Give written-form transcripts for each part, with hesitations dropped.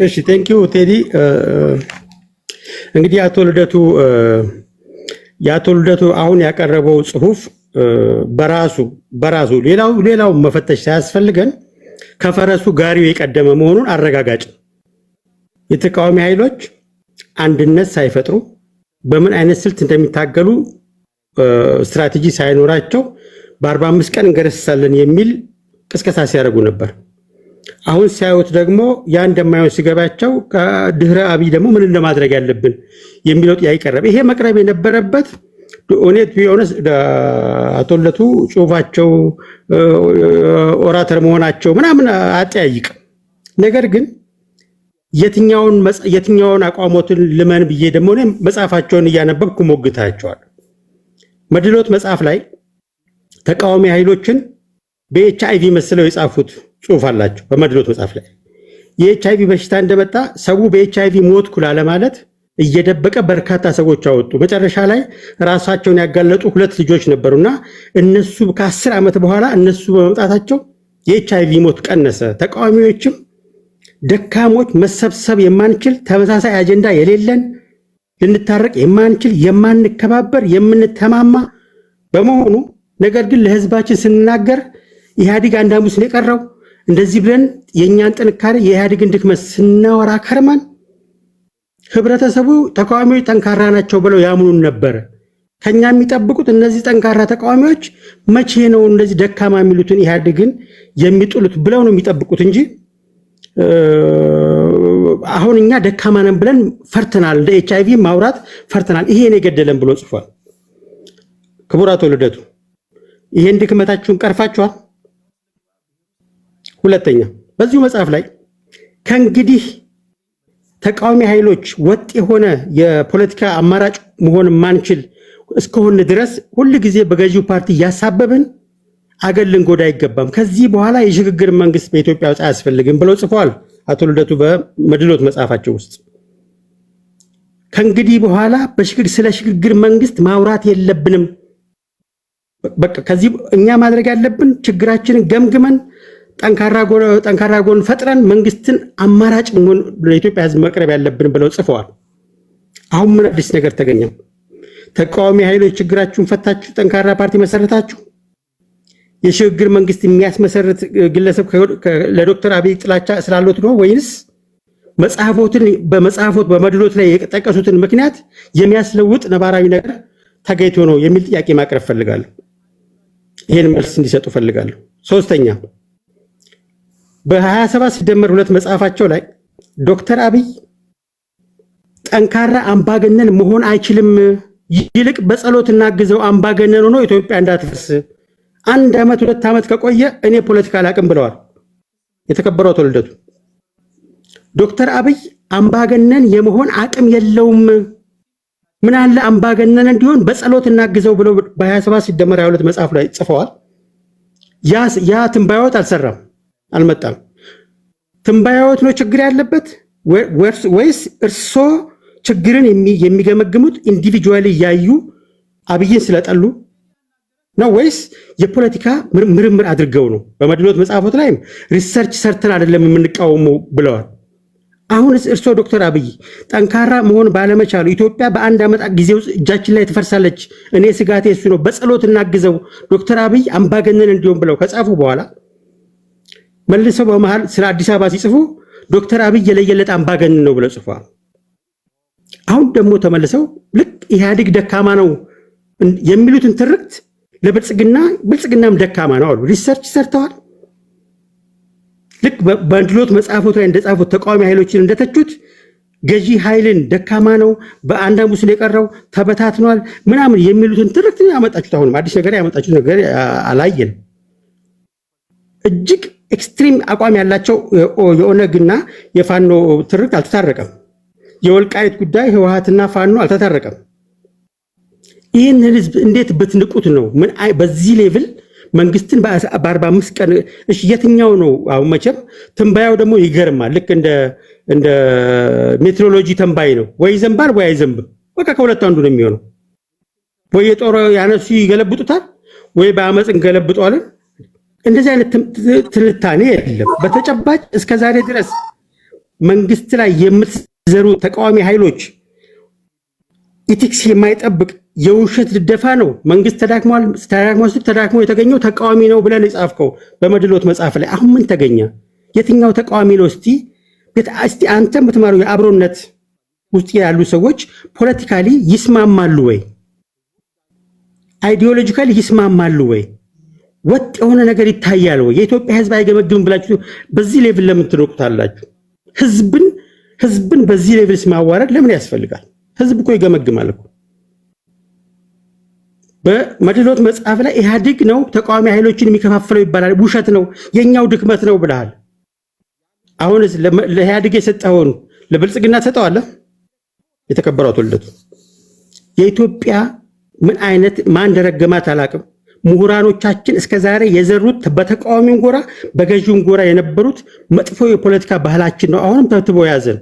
እሺ ቴንኪው ቴዲ። እንግዲህ አቶ ልደቱ አሁን ያቀረበው ጽሁፍ በራሱ ሌላው መፈተሽ ሳያስፈልገን ከፈረሱ ጋሪው የቀደመ መሆኑን አረጋጋጭ። የተቃዋሚ ኃይሎች አንድነት ሳይፈጥሩ በምን አይነት ስልት እንደሚታገሉ ስትራቴጂ ሳይኖራቸው በ45 ቀን እንገረስሳለን የሚል ቅስቀሳ ሲያደርጉ ነበር። አሁን ሲያዩት ደግሞ ያ እንደማይሆን ሲገባቸው ከድህረ አብይ ደግሞ ምን እንደማድረግ ያለብን የሚለው ጥያቄ ቀረበ። ይሄ መቅረብ የነበረበት ኦኔት ቢሆንስ አቶ ልደቱ ጽሁፋቸው ኦራተር መሆናቸው ምናምን አጠያይቅ። ነገር ግን የትኛውን አቋሞትን ልመን ብዬ ደግሞ መጽሐፋቸውን እያነበብኩ ሞግታቸዋል። መድሎት መጽሐፍ ላይ ተቃዋሚ ኃይሎችን በኤችአይቪ መስለው የጻፉት ጽሁፍ አላቸው። በመድሎት መጽሐፍ ላይ የኤችአይቪ በሽታ እንደመጣ ሰው በኤችአይቪ ሞትኩ ማለት እየደበቀ በርካታ ሰዎች አወጡ። መጨረሻ ላይ ራሳቸውን ያጋለጡ 2 ልጆች ነበሩና እነሱ ከ10 ዓመት በኋላ እነሱ በመምጣታቸው የኤችአይቪ ሞት ቀነሰ። ተቃዋሚዎችም ደካሞች፣ መሰብሰብ የማንችል ተመሳሳይ አጀንዳ የሌለን፣ ልንታረቅ የማንችል፣ የማንከባበር፣ የምንተማማ በመሆኑ ነገር ግን ለህዝባችን ስንናገር ኢህአዲግ አንድ ሐሙስ ነው የቀረው እንደዚህ ብለን የኛን ጥንካሬ የኢህአዲግን ድክመት ስናወራ ከርማን ህብረተሰቡ ተቃዋሚዎች ጠንካራ ናቸው ብለው ያምኑን ነበር። ከኛ የሚጠብቁት እነዚህ ጠንካራ ተቃዋሚዎች መቼ ነው እንደዚህ ደካማ የሚሉትን ኢህአዲግን የሚጥሉት ብለው ነው የሚጠብቁት እንጂ አሁን እኛ ደካማ ነን ብለን ፈርተናል፣ እንደ ኤችአይቪ ማውራት ፈርተናል፣ ይሄ ነው የገደለን ብሎ ጽፏል። ክቡር አቶ ልደቱ ይሄን ድክመታችሁን ቀርፋችኋል። ሁለተኛ በዚሁ መጽሐፍ ላይ ከእንግዲህ ተቃዋሚ ኃይሎች ወጥ የሆነ የፖለቲካ አማራጭ መሆን ማንችል እስከሆነ ድረስ ሁሉ ጊዜ በገዢው ፓርቲ ያሳበብን አገር ልንጎዳ አይገባም፣ ከዚህ በኋላ የሽግግር መንግስት በኢትዮጵያ ውስጥ አያስፈልግም ብለው ጽፈዋል አቶ ልደቱ በመድሎት መጽሐፋቸው ውስጥ። ከእንግዲህ በኋላ ስለ ሽግግር መንግስት ማውራት የለብንም፣ በቃ ከዚህ እኛ ማድረግ ያለብን ችግራችንን ገምግመን ጠንካራ ጎን ፈጥረን መንግስትን አማራጭ ለኢትዮጵያ ህዝብ መቅረብ ያለብን ብለው ጽፈዋል። አሁን ምን አዲስ ነገር ተገኘም? ተቃዋሚ ኃይሎች ችግራችሁን ፈታችሁ ጠንካራ ፓርቲ መሰረታችሁ። የሽግግር መንግስት የሚያስመሰርት ግለሰብ ለዶክተር አብይ ጥላቻ ስላሉት ነው ወይንስ በመጽሐፎት በመድሎት ላይ የጠቀሱትን ምክንያት የሚያስለውጥ ነባራዊ ነገር ተገይቶ ነው የሚል ጥያቄ ማቅረብ ፈልጋለሁ። ይሄን መልስ እንዲሰጡ ፈልጋለሁ። ሶስተኛ በ27 ሲደመር 2 መጽሐፋቸው ላይ ዶክተር አብይ ጠንካራ አምባገነን መሆን አይችልም፣ ይልቅ በጸሎት እናግዘው አምባገነን ሆኖ ኢትዮጵያ እንዳትፈርስ 1 ዓመት 2 ዓመት ከቆየ እኔ ፖለቲካ አላቅም ብለዋል። የተከበረው አቶ ልደቱ ዶክተር አብይ አምባገነን የመሆን አቅም የለውም፣ ምን አለ አምባገነን እንዲሆን በጸሎት እናግዘው ብለው በ27 ሲደመር 22 መጽሐፍ ላይ ጽፈዋል። ያ ትንባዮት አልሰራም፣ አልመጣም። ትንባዮት ነው ችግር ያለበት ወይስ እርሶ ችግርን የሚገመግሙት ኢንዲቪጁዋሊ ያዩ አብይን ስለጠሉ ነው ወይስ የፖለቲካ ምርምር አድርገው ነው? በመድሎት መጽሐፎት ላይም ሪሰርች ሰርተን አይደለም የምንቃወመው ብለዋል። አሁን እርሶ ዶክተር አብይ ጠንካራ መሆን ባለመቻሉ ኢትዮጵያ በ1 ዓመት ጊዜ ውስጥ እጃችን ላይ ትፈርሳለች፣ እኔ ስጋቴ እሱ ነው፣ በጸሎት እናግዘው ዶክተር አብይ አምባገነን እንዲሆን ብለው ከጻፉ በኋላ መልሰው በመሃል ስለ አዲስ አበባ ሲጽፉ ዶክተር አብይ የለየለት አምባገነን ነው ብለው ጽፏል። አሁን ደግሞ ተመልሰው ልክ ኢህአዲግ ደካማ ነው የሚሉትን ትርክት ብልጽግናም ደካማ ነው አሉ። ሪሰርች ሰርተዋል። ልክ በመድሎት መጽሐፎት ላይ እንደጻፉት ተቃዋሚ ኃይሎችን እንደተቹት ገዢ ኃይልን ደካማ ነው፣ በአንድ ሐሙስ ነው የቀረው፣ ተበታትኗል ምናምን የሚሉትን ትርክት ያመጣችሁት። አሁንም አዲስ ነገር ያመጣችሁት ነገር አላየን። እጅግ ኤክስትሪም አቋም ያላቸው የኦነግና የፋኖ ትርክት አልተታረቀም። የወልቃይት ጉዳይ ህወሓትና ፋኖ አልተታረቀም። ይህን ህዝብ እንዴት ብትንቁት ነው? ምን በዚህ ሌቭል መንግስትን በ45 ቀን እሺ፣ የትኛው ነው? አሁን መቼም ትንባያው ደግሞ ይገርማል። ልክ እንደ ሜትሮሎጂ ተንባይ ነው። ወይ ዘንባል ወይ አይዘንብም። በቃ ከሁለት አንዱ ነው የሚሆነው። ወይ የጦር ያነሱ ይገለብጡታል፣ ወይ በአመፅ መንግስት ላይ የምትዘሩ ተቃዋሚ ኃይሎች ኢቲክስ የማይጠብቅ የውሸት ልደፋ ነው። መንግስት ተዳክሞ የተገኘው ተቃዋሚ ነው ብለን የጻፍከው በመድሎት መጽሐፍ ላይ አሁን ምን ተገኘ? የትኛው ተቃዋሚ ነው? እስቲ አንተ የምትማሩ የአብሮነት ውስጥ ያሉ ሰዎች ፖለቲካሊ ይስማማሉ ወይ? አይዲዮሎጂካሊ ይስማማሉ ወይ? ወጥ የሆነ ነገር ይታያል ወይ? የኢትዮጵያ ህዝብ አይገመግም ብላችሁ በዚህ ሌቭል ለምን ትኖቁታላችሁ? ህዝብን በዚህ ሌቭል ማዋረድ ለምን ያስፈልጋል? ህዝብ እኮ ይገመግማል እኮ። በመድሎት መጽሐፍ ላይ ኢህአዴግ ነው ተቃዋሚ ኃይሎችን የሚከፋፍለው ይባላል። ውሸት ነው፣ የኛው ድክመት ነው ብለሃል። አሁንስ ለኢህአዴግ የሰጠውን ለብልጽግና ተሰጠዋለህ? የተከበረው አቶ ልደቱ የኢትዮጵያ ምን አይነት ማን እንደረገማት አላቅም። ምሁራኖቻችን እስከዛሬ የዘሩት በተቃዋሚው ጎራ በገዢው ጎራ የነበሩት መጥፎ የፖለቲካ ባህላችን ነው አሁንም ተብትቦ ያዘን።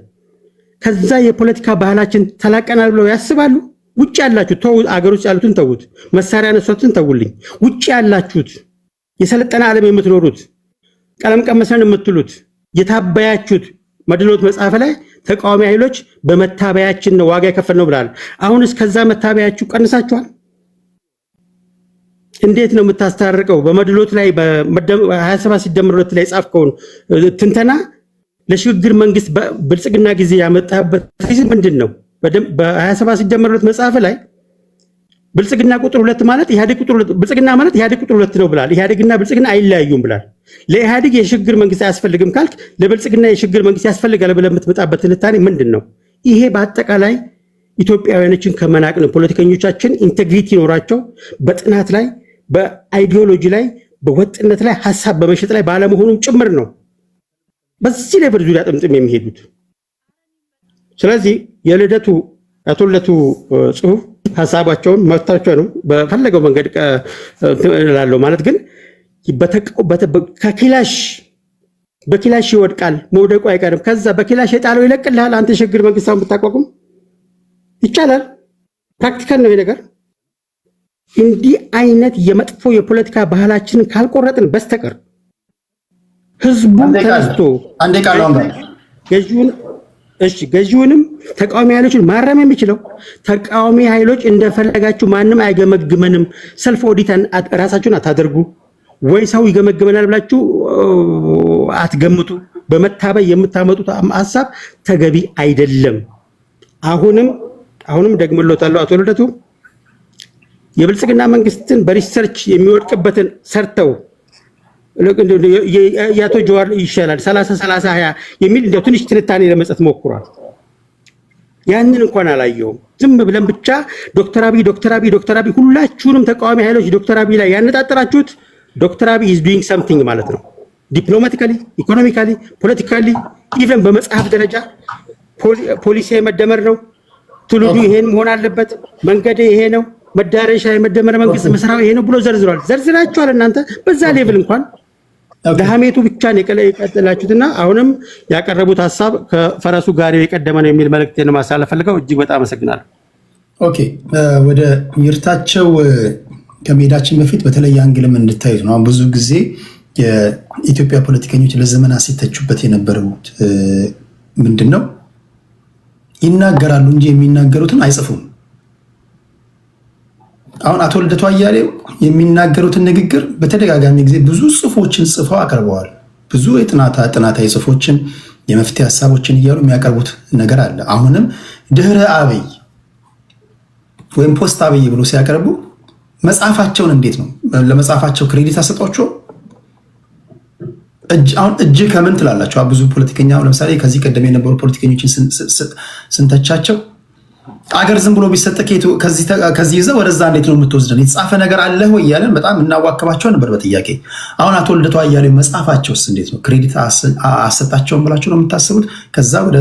ከዛ የፖለቲካ ባህላችን ተላቀናል ብለው ያስባሉ? ውጭ ያላችሁት ተው፣ አገር ውስጥ ያሉትን ተውት፣ መሳሪያ ነሷትን ተውልኝ። ውጭ ያላችሁት የሰለጠነ ዓለም የምትኖሩት ቀለም ቀመሰን የምትሉት የታበያችሁት መድሎት መጽሐፍ ላይ ተቃዋሚ ኃይሎች በመታበያችን ነው ዋጋ የከፈልነው ብለዋል። አሁንስ ከዛ መታበያችሁ ቀንሳችኋል? እንዴት ነው የምታስታርቀው? በመድሎት ላይ በ27 ሲደመር 2 ላይ ጻፍከውን ትንተና ለሽግግር መንግስት ብልጽግና ጊዜ ያመጣበት ሪዝን ምንድን ነው? በ27 ሲደመር 2 መጽሐፍ ላይ ብልጽግና ቁጥር 2 ማለት ኢህአዴግ ቁጥር 2 ብልጽግና ማለት ኢህአዴግ ቁጥር 2 ነው ብላል። ኢህአዴግና ብልጽግና አይለያዩም ብላል። ለኢህአዴግ የሽግግር መንግስት አያስፈልግም ካልክ ለብልጽግና የሽግግር መንግስት ያስፈልጋል ብለህ የምትመጣበት ትንታኔ ምንድን ነው? ይሄ በአጠቃላይ ኢትዮጵያውያኖችን ከመናቅ ነው። ፖለቲከኞቻችን ኢንቴግሪቲ ኖራቸው በጥናት ላይ በአይዲዮሎጂ ላይ በወጥነት ላይ ሐሳብ በመሸጥ ላይ ባለመሆኑም ጭምር ነው በዚህ ላይ ዙሪያ ጥምጥም የሚሄዱት። ስለዚህ የልደቱ አቶ ልደቱ ጽሁፍ ሐሳባቸውን መፍታቸው ነው በፈለገው መንገድ እላለሁ። ማለት ግን በኪላሽ ይወድቃል፣ መውደቁ አይቀርም። ከዛ በኪላሽ የጣለው ይለቅልሃል። አንተ የሽግግር መንግስታውን ብታቋቁም ይቻላል። ፕራክቲካል ነው ይሄ ነገር። እንዲህ አይነት የመጥፎ የፖለቲካ ባህላችንን ካልቆረጥን በስተቀር ህዝቡ ተነስቶ ገዢውንም ተቃዋሚ ኃይሎችን ማረም የሚችለው ተቃዋሚ ኃይሎች እንደፈለጋችሁ ማንም አይገመግመንም፣ ሰልፍ ኦዲተን ራሳችሁን አታደርጉ ወይ ሰው ይገመግመናል ብላችሁ አትገምቱ። በመታበይ የምታመጡት ሐሳብ ተገቢ አይደለም። አሁንም ደግሞለታለሁ አቶ ልደቱ የብልጽግና መንግስትን በሪሰርች የሚወድቅበትን ሰርተው ያቶ ጀዋር ይሻላል 30-30-20 የሚል እንደው ትንሽ ትንታኔ ለመስጠት ሞክሯል። ያንን እንኳን አላየውም። ዝም ብለን ብቻ ዶክተር አብይ ሁላችሁንም ተቃዋሚ ኃይሎች ዶክተር አብይ ላይ ያነጣጠራችሁት ዶክተር አብይ is doing something ማለት ነው። ዲፕሎማቲካሊ፣ ኢኮኖሚካሊ፣ ፖለቲካሊ ኢቨን በመጽሐፍ ደረጃ ፖሊሲ የመደመር ነው። ትውልዱ ይሄን መሆን አለበት፣ መንገድ ይሄ ነው፣ መዳረሻ የመደመር መንግስት መስራው ይሄ ነው ብሎ ዘርዝራችኋል። እናንተ በዛ ሌቭል እንኳን ለሐሜቱ ብቻ ነው የቀጠላችሁትና አሁንም ያቀረቡት ሐሳብ ከፈረሱ ጋር የቀደመ ነው የሚል መልእክቴን ማሳለፍ ፈልገው እጅግ በጣም አመሰግናለሁ። ኦኬ፣ ወደ ይርታቸው ከመሄዳችን በፊት በተለይ አንግልም እንድታዩት ነው። ብዙ ጊዜ የኢትዮጵያ ፖለቲከኞች ለዘመናት ሲተቹበት የነበሩት ምንድነው? ይናገራሉ እንጂ የሚናገሩትን አይጽፉም። አሁን አቶ ልደቱ አያሌው የሚናገሩትን ንግግር በተደጋጋሚ ጊዜ ብዙ ጽሁፎችን ጽፈው አቅርበዋል። ብዙ ጥናታዊ ጽሁፎችን፣ የመፍትሄ ሀሳቦችን እያሉ የሚያቀርቡት ነገር አለ። አሁንም ድህረ አብይ ወይም ፖስት አብይ ብሎ ሲያቀርቡ መጽሐፋቸውን እንዴት ነው ለመጽሐፋቸው ክሬዲት አሰጧቸው? አሁን እጅ ከምን ትላላቸው? ብዙ ፖለቲከኛ ለምሳሌ ከዚህ ቀደም የነበሩ ፖለቲከኞችን ስንተቻቸው አገር ዝም ብሎ ቢሰጥ ከዚህ ይዘህ ወደዛ እንዴት ነው የምትወስደን? የተጻፈ ነገር አለ ወይ እያለን በጣም እናዋከባቸው ነበር በጥያቄ። አሁን አቶ ልደቱ አያሌው መጽሐፋቸውስ እንዴት ነው ክሬዲት አሰጣቸውን ብላቸው ነው የምታስቡት? ከዛ ወደ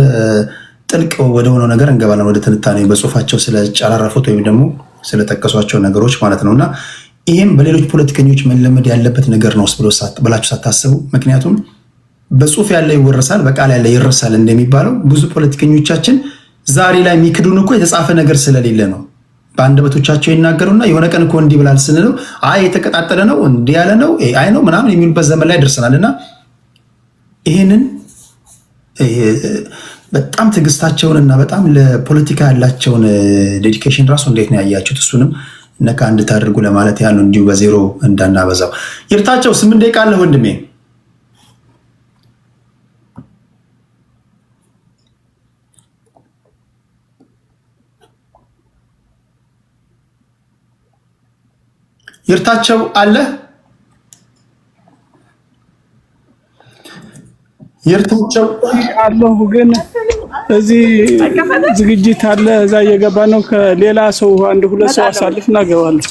ጥልቅ ወደ ሆነው ነገር እንገባለን፣ ወደ ትንታኔ በጽሁፋቸው ስለጨራረፉት ወይም ደግሞ ስለጠቀሷቸው ነገሮች ማለት ነውና ይህም በሌሎች ፖለቲከኞች መለመድ ያለበት ነገር ነው ብላችሁ ሳታስቡ፣ ምክንያቱም በጽሁፍ ያለ ይወረሳል፣ በቃል ያለ ይረሳል እንደሚባለው ብዙ ፖለቲከኞቻችን ዛሬ ላይ የሚክዱን እኮ የተጻፈ ነገር ስለሌለ ነው። በአንደበቶቻቸው ይናገሩና የሆነ ቀን እኮ እንዲህ ብላል ስንለው አይ የተቀጣጠለ ነው እንዲህ ያለ ነው አይ ነው ምናምን የሚሉበት ዘመን ላይ ደርሰናል። እና ይህንን በጣም ትዕግስታቸውንና በጣም ለፖለቲካ ያላቸውን ዴዲኬሽን ራሱ እንዴት ነው ያያችሁት? እሱንም ነካ እንድታደርጉ ለማለት ያሉ እንዲሁ በዜሮ እንዳናበዛው። ይርታቸው 8 ደቂቃ አለ ወንድሜ። ይርታቸው አለ ይርታቸው አለሁ ግን እዚህ ዝግጅት አለ እዛ እየገባ ነው። ከሌላ ሰው አንድ ሁለት ሰው አሳልፍና ገባለሁ።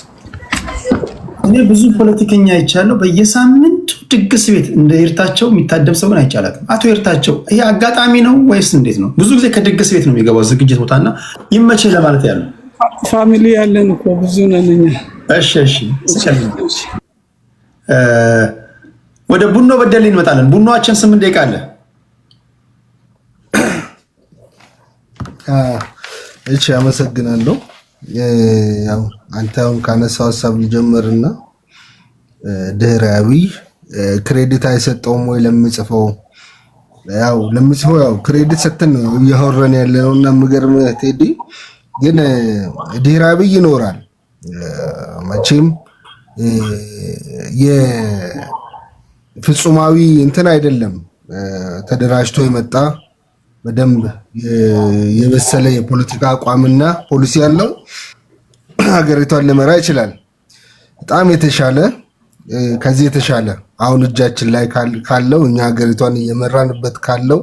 እኔ ብዙ ፖለቲከኛ አይቻለሁ በየሳምንቱ ድግስ ቤት እንደ ይርታቸው የሚታደም ሰው ግን አይቻላትም። አቶ ይርታቸው ይሄ አጋጣሚ ነው ወይስ እንዴት ነው? ብዙ ጊዜ ከድግስ ቤት ነው የሚገባው ዝግጅት ቦታና ይመቼ ለማለት ያለው ፋሚሊ ያለን እኮ ብዙ ነን እኛ። እሺ ወደ ቡኖ በደሌ እንመጣለን። ቡኖአችን 8 ደቂቃ አለ። እሺ አመሰግናለሁ። ያው አንተ አሁን ካነሳው ሀሳብ ልጀምርና ድህረ አብይ ክሬዲት አይሰጠውም ወይ ለምጽፈው? ያው ለምጽፈው ያው ክሬዲት ሰጥተን ነው እያወራን ያለነውና ምገርምህ ቴዲ ግን ድህረ አብይ ይኖራል መቼም የፍጹማዊ እንትን አይደለም። ተደራጅቶ የመጣ በደንብ የበሰለ የፖለቲካ አቋምና ፖሊሲ ያለው ሀገሪቷን ሊመራ ይችላል። በጣም የተሻለ ከዚህ የተሻለ አሁን እጃችን ላይ ካለው እኛ ሀገሪቷን እየመራንበት ካለው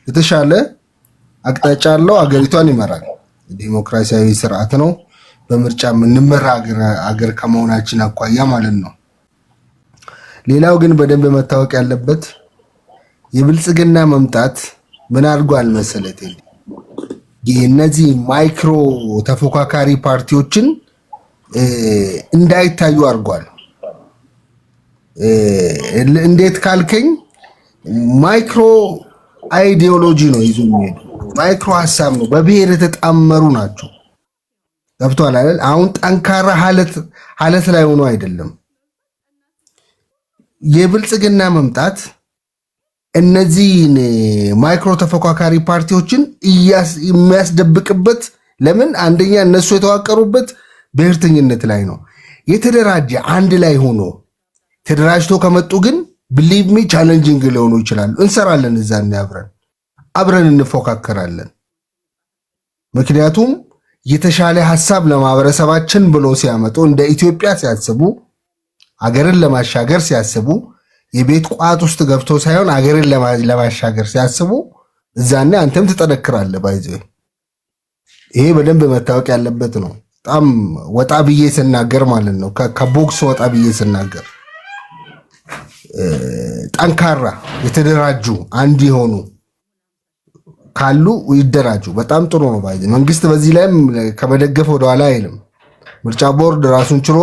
የተሻለ አቅጣጫ ያለው ሀገሪቷን ይመራል። ዲሞክራሲያዊ ስርዓት ነው። በምርጫ የምንመራ ሀገር ከመሆናችን አኳያ ማለት ነው። ሌላው ግን በደንብ መታወቅ ያለበት የብልጽግና መምጣት ምን አድርጓል መሰለህ? እነዚህ ማይክሮ ተፎካካሪ ፓርቲዎችን እንዳይታዩ አድርጓል። እንዴት ካልከኝ ማይክሮ አይዲዮሎጂ ነው ይዞ የሚሄዱ ማይክሮ ሀሳብ ነው። በብሔር የተጣመሩ ናቸው። ገብቷል አይደል? አሁን ጠንካራ ሀለት ላይ ሆኖ አይደለም የብልጽግና መምጣት እነዚህን ማይክሮ ተፎካካሪ ፓርቲዎችን የሚያስደብቅበት። ለምን? አንደኛ እነሱ የተዋቀሩበት ብሔርተኝነት ላይ ነው። የተደራጀ አንድ ላይ ሆኖ ተደራጅቶ ከመጡ ግን ብሊቭ ሚ ቻሌንጂንግ ሊሆኑ ይችላሉ። እንሰራለን፣ እዛ አብረን እንፎካከራለን። ምክንያቱም የተሻለ ሀሳብ ለማህበረሰባችን ብሎ ሲያመጡ እንደ ኢትዮጵያ ሲያስቡ አገርን ለማሻገር ሲያስቡ የቤት ቋት ውስጥ ገብቶ ሳይሆን አገርን ለማሻገር ሲያስቡ እዛኔ አንተም ትጠነክራለህ። ባይዘ ይሄ በደንብ መታወቅ ያለበት ነው። በጣም ወጣ ብዬ ስናገር ማለት ነው። ከቦክስ ወጣ ብዬ ስናገር ጠንካራ የተደራጁ አንድ የሆኑ ካሉ ይደራጁ። በጣም ጥሩ ነው። ባይዘ መንግስት በዚህ ላይም ከመደገፍ ወደኋላ አይልም። ምርጫ ቦርድ ራሱን ችሎ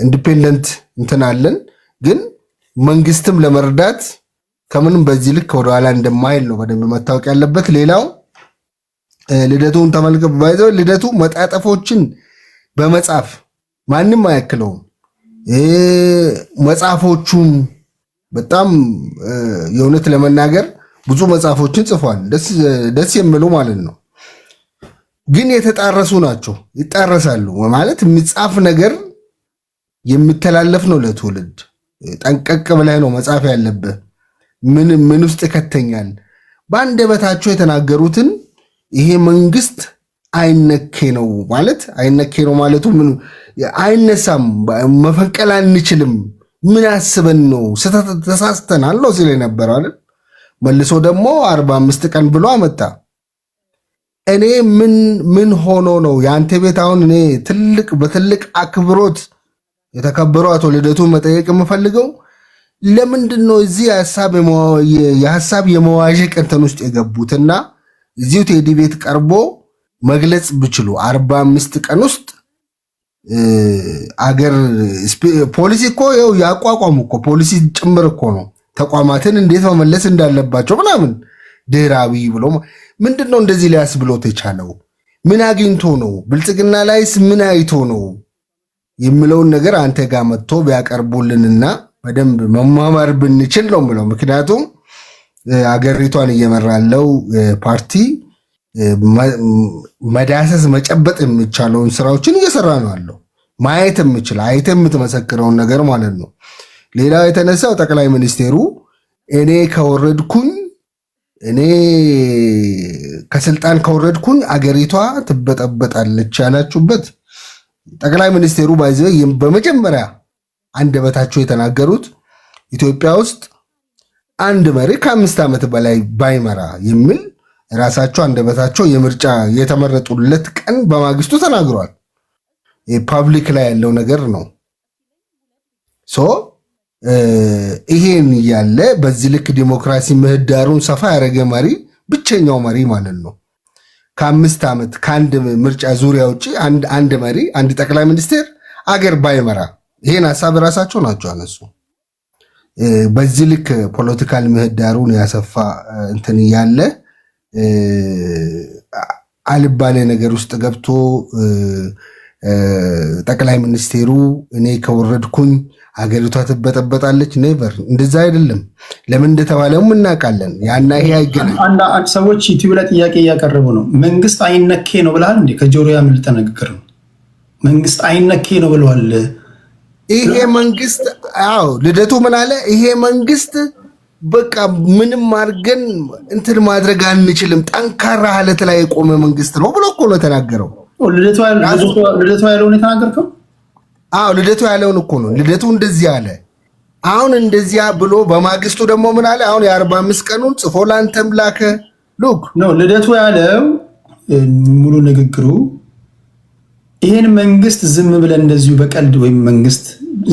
ኢንዲፔንደንት እንትን አለን። ግን መንግስትም ለመርዳት ከምንም በዚህ ልክ ወደኋላ እንደማይል ነው በደንብ መታወቅ ያለበት። ሌላው ልደቱን ተመልከቱ። ባይዘው ልደቱ መጣጠፎችን በመጻፍ ማንም አያክለውም። መጽሐፎቹም በጣም የእውነት ለመናገር ብዙ መጽሐፎችን ጽፏል። ደስ የሚሉ ማለት ነው። ግን የተጣረሱ ናቸው። ይጣረሳሉ ማለት የሚጻፍ ነገር የሚተላለፍ ነው ለትውልድ። ጠንቀቅ ብለህ ነው መጻፍ ያለብህ። ምን ውስጥ ከተኛል በአንደበታቸው የተናገሩትን ይሄ መንግስት አይነኬ ነው ማለት አይነኬ ነው ማለቱ ምን አይነሳም፣ መፈንቀል አንችልም፣ ምን አስበን ነው ተሳስተናል ነው ሲል ነበር አይደል? መልሶ ደግሞ 45 ቀን ብሎ አመጣ። እኔ ምን ሆኖ ነው የአንተ ቤት? አሁን እኔ በትልቅ አክብሮት የተከበሩ አቶ ልደቱ መጠየቅ የምፈልገው ለምንድን ነው እዚህ የሀሳብ የመዋዠቅ እንትን ውስጥ የገቡትና እዚሁ ቴዲ ቤት ቀርቦ መግለጽ ብችሉ 45 ቀን ውስጥ አገር ፖሊሲ እኮ ያው ያቋቋሙ እኮ ፖሊሲ ጭምር እኮ ነው ተቋማትን እንዴት መመለስ እንዳለባቸው ምናምን ድህራዊ ብሎ ምንድነው እንደዚህ ሊያስብሎት የቻለው? ምን አግኝቶ ነው? ብልጽግና ላይስ ምን አይቶ ነው የሚለውን ነገር አንተ ጋር መጥቶ ቢያቀርቡልንና በደንብ መማማር ብንችል ነው ምለው። ምክንያቱም አገሪቷን እየመራለው ፓርቲ መዳሰስ መጨበጥ የሚቻለውን ስራዎችን እየሰራ ነው ያለው። ማየት የምችል አይተ የምትመሰክረውን ነገር ማለት ነው። ሌላው የተነሳው ጠቅላይ ሚኒስቴሩ እኔ ከስልጣን ከወረድኩኝ አገሪቷ ትበጠበጣለች ያላችሁበት ጠቅላይ ሚኒስቴሩ በመጀመሪያ አንደበታቸው የተናገሩት ኢትዮጵያ ውስጥ አንድ መሪ ከ5 ዓመት በላይ ባይመራ የሚል ራሳቸው አንደበታቸው የምርጫ የተመረጡለት ቀን በማግስቱ ተናግሯል። ፐብሊክ ላይ ያለው ነገር ነው። ይሄን ያለ በዚህ ልክ ዲሞክራሲ ምህዳሩን ሰፋ ያደረገ መሪ ብቸኛው መሪ ማለት ነው። ከ5 ዓመት ከአንድ ምርጫ ዙሪያ ውጪ አንድ መሪ አንድ ጠቅላይ ሚኒስቴር አገር ባይመራ ይሄን ሐሳብ ራሳቸው ናቸው አነሱ። በዚህ ልክ ፖለቲካል ምህዳሩን ያሰፋ እንትን ያለ አልባሌ ነገር ውስጥ ገብቶ ጠቅላይ ሚኒስቴሩ እኔ ከወረድኩኝ አገሪቷ ትበጠበጣለች። ኔቨር እንደዛ አይደለም። ለምን እንደተባለው እናውቃለን። ያና ይሄ አይገናኝ። አንድ ሰዎች ዩቲዩብ ላይ ጥያቄ እያቀረቡ ነው። መንግስት አይነኬ ነው ብለሃል እንዴ? ከጆሮ ያምልጠ ንግግር ነው። መንግስት አይነኬ ነው ብለዋል። ይሄ መንግስት ልደቱ ምን አለ? ይሄ መንግስት በቃ ምንም አድርገን እንትን ማድረግ አንችልም፣ ጠንካራ ሀለት ላይ የቆመ መንግስት ነው ብሎ እኮ ነው የተናገረው። ልደቱ ያለውን የተናገርከው? ልደቱ ያለውን እኮ ነው። ልደቱ እንደዚህ አለ። አሁን እንደዚያ ብሎ በማግስቱ ደግሞ ምን አለ? አሁን የ45 ቀኑን ጽፎ ላንተም ላከ። ሉክ ነው ልደቱ ያለው ሙሉ ንግግሩ። ይሄን መንግስት ዝም ብለን እንደዚሁ በቀልድ ወይም መንግስት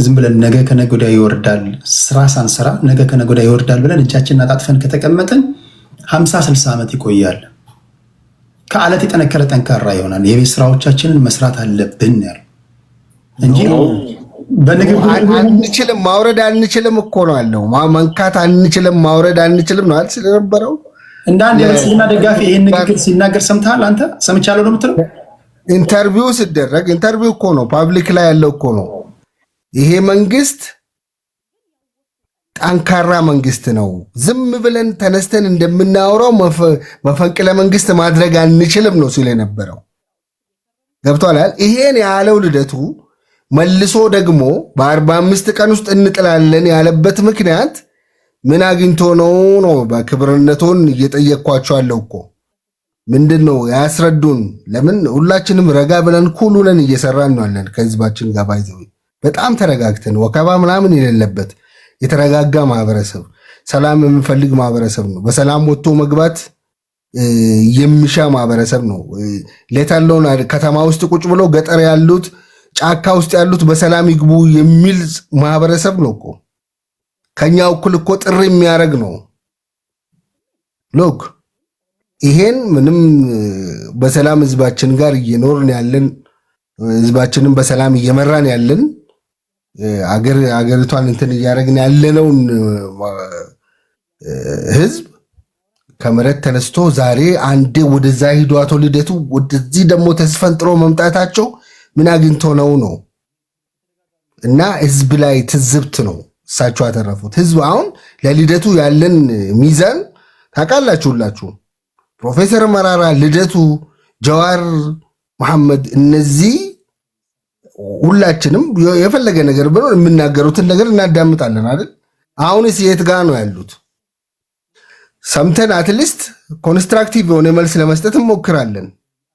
ዝም ብለን ነገ ከነገ ወዲያ ይወርዳል፣ ስራ ሳንሰራ ነገ ከነገ ወዲያ ይወርዳል ብለን እጃችንን አጣጥፈን ከተቀመጥን 50-60 ዓመት ይቆያል። ከአለት የጠነከረ ጠንካራ ይሆናል። የቤት ስራዎቻችንን መስራት አለብን ያለው እንጂ በንግግሩ አንችልም ማውረድ አንችልም እኮ ነው ያለው። መንካት አንችልም ማውረድ አንችልም ነው ስለነበረው። እንደ አንድ የብልጽግና ደጋፊ ይሄን ንግግር ሲናገር ሰምተሃል አንተ? ሰምቻለሁ ነው የምትለው? ኢንተርቪው ሲደረግ ኢንተርቪው እኮ ነው ፓብሊክ ላይ ያለው እኮ ነው። ይሄ መንግስት ጠንካራ መንግስት ነው። ዝም ብለን ተነስተን እንደምናወራው መፈንቅለ መንግስት ማድረግ አንችልም ነው ሲል የነበረው። ገብቷል። ይሄን ያለው ልደቱ መልሶ ደግሞ በ45 ቀን ውስጥ እንጥላለን ያለበት ምክንያት ምን አግኝቶ ነው? በክብርነቱን እየጠየቅኳቸው አለው እኮ ምንድን ነው ያስረዱን። ለምን ሁላችንም ረጋ ብለን ኩል ብለን እየሰራን ነው ያለን ከህዝባችን ጋር ባይዘው በጣም ተረጋግተን ወከባ ምናምን የሌለበት የተረጋጋ ማህበረሰብ፣ ሰላም የምንፈልግ ማህበረሰብ ነው። በሰላም ወጥቶ መግባት የሚሻ ማህበረሰብ ነው። ሌታለውን ከተማ ውስጥ ቁጭ ብሎ ገጠር ያሉት ጫካ ውስጥ ያሉት በሰላም ይግቡ የሚል ማህበረሰብ ነው እኮ። ከኛ እኩል እኮ ጥሪ የሚያደርግ ነው። ሎክ ይሄን ምንም በሰላም ህዝባችን ጋር እየኖርን ያለን ህዝባችንን በሰላም እየመራን ያለን አገሪቷን እንትን እያደረግን ያለነውን ህዝብ ከመሬት ተነስቶ ዛሬ አንዴ ወደዛ ሂዶ አቶ ልደቱ ወደዚህ ደግሞ ተስፈንጥሮ መምጣታቸው ምን አግኝቶ ነው? እና ህዝብ ላይ ትዝብት ነው እሳቸው ያተረፉት። ህዝብ አሁን ለልደቱ ያለን ሚዛን ታውቃላችሁ ሁላችሁ። ፕሮፌሰር መራራ፣ ልደቱ፣ ጀዋር መሐመድ እነዚህ ሁላችንም የፈለገ ነገር ብሎ የምናገሩትን ነገር እናዳምጣለን አይደል? አሁንስ የት ጋር ነው ያሉት? ሰምተን አትሊስት ኮንስትራክቲቭ የሆነ መልስ ለመስጠት እንሞክራለን።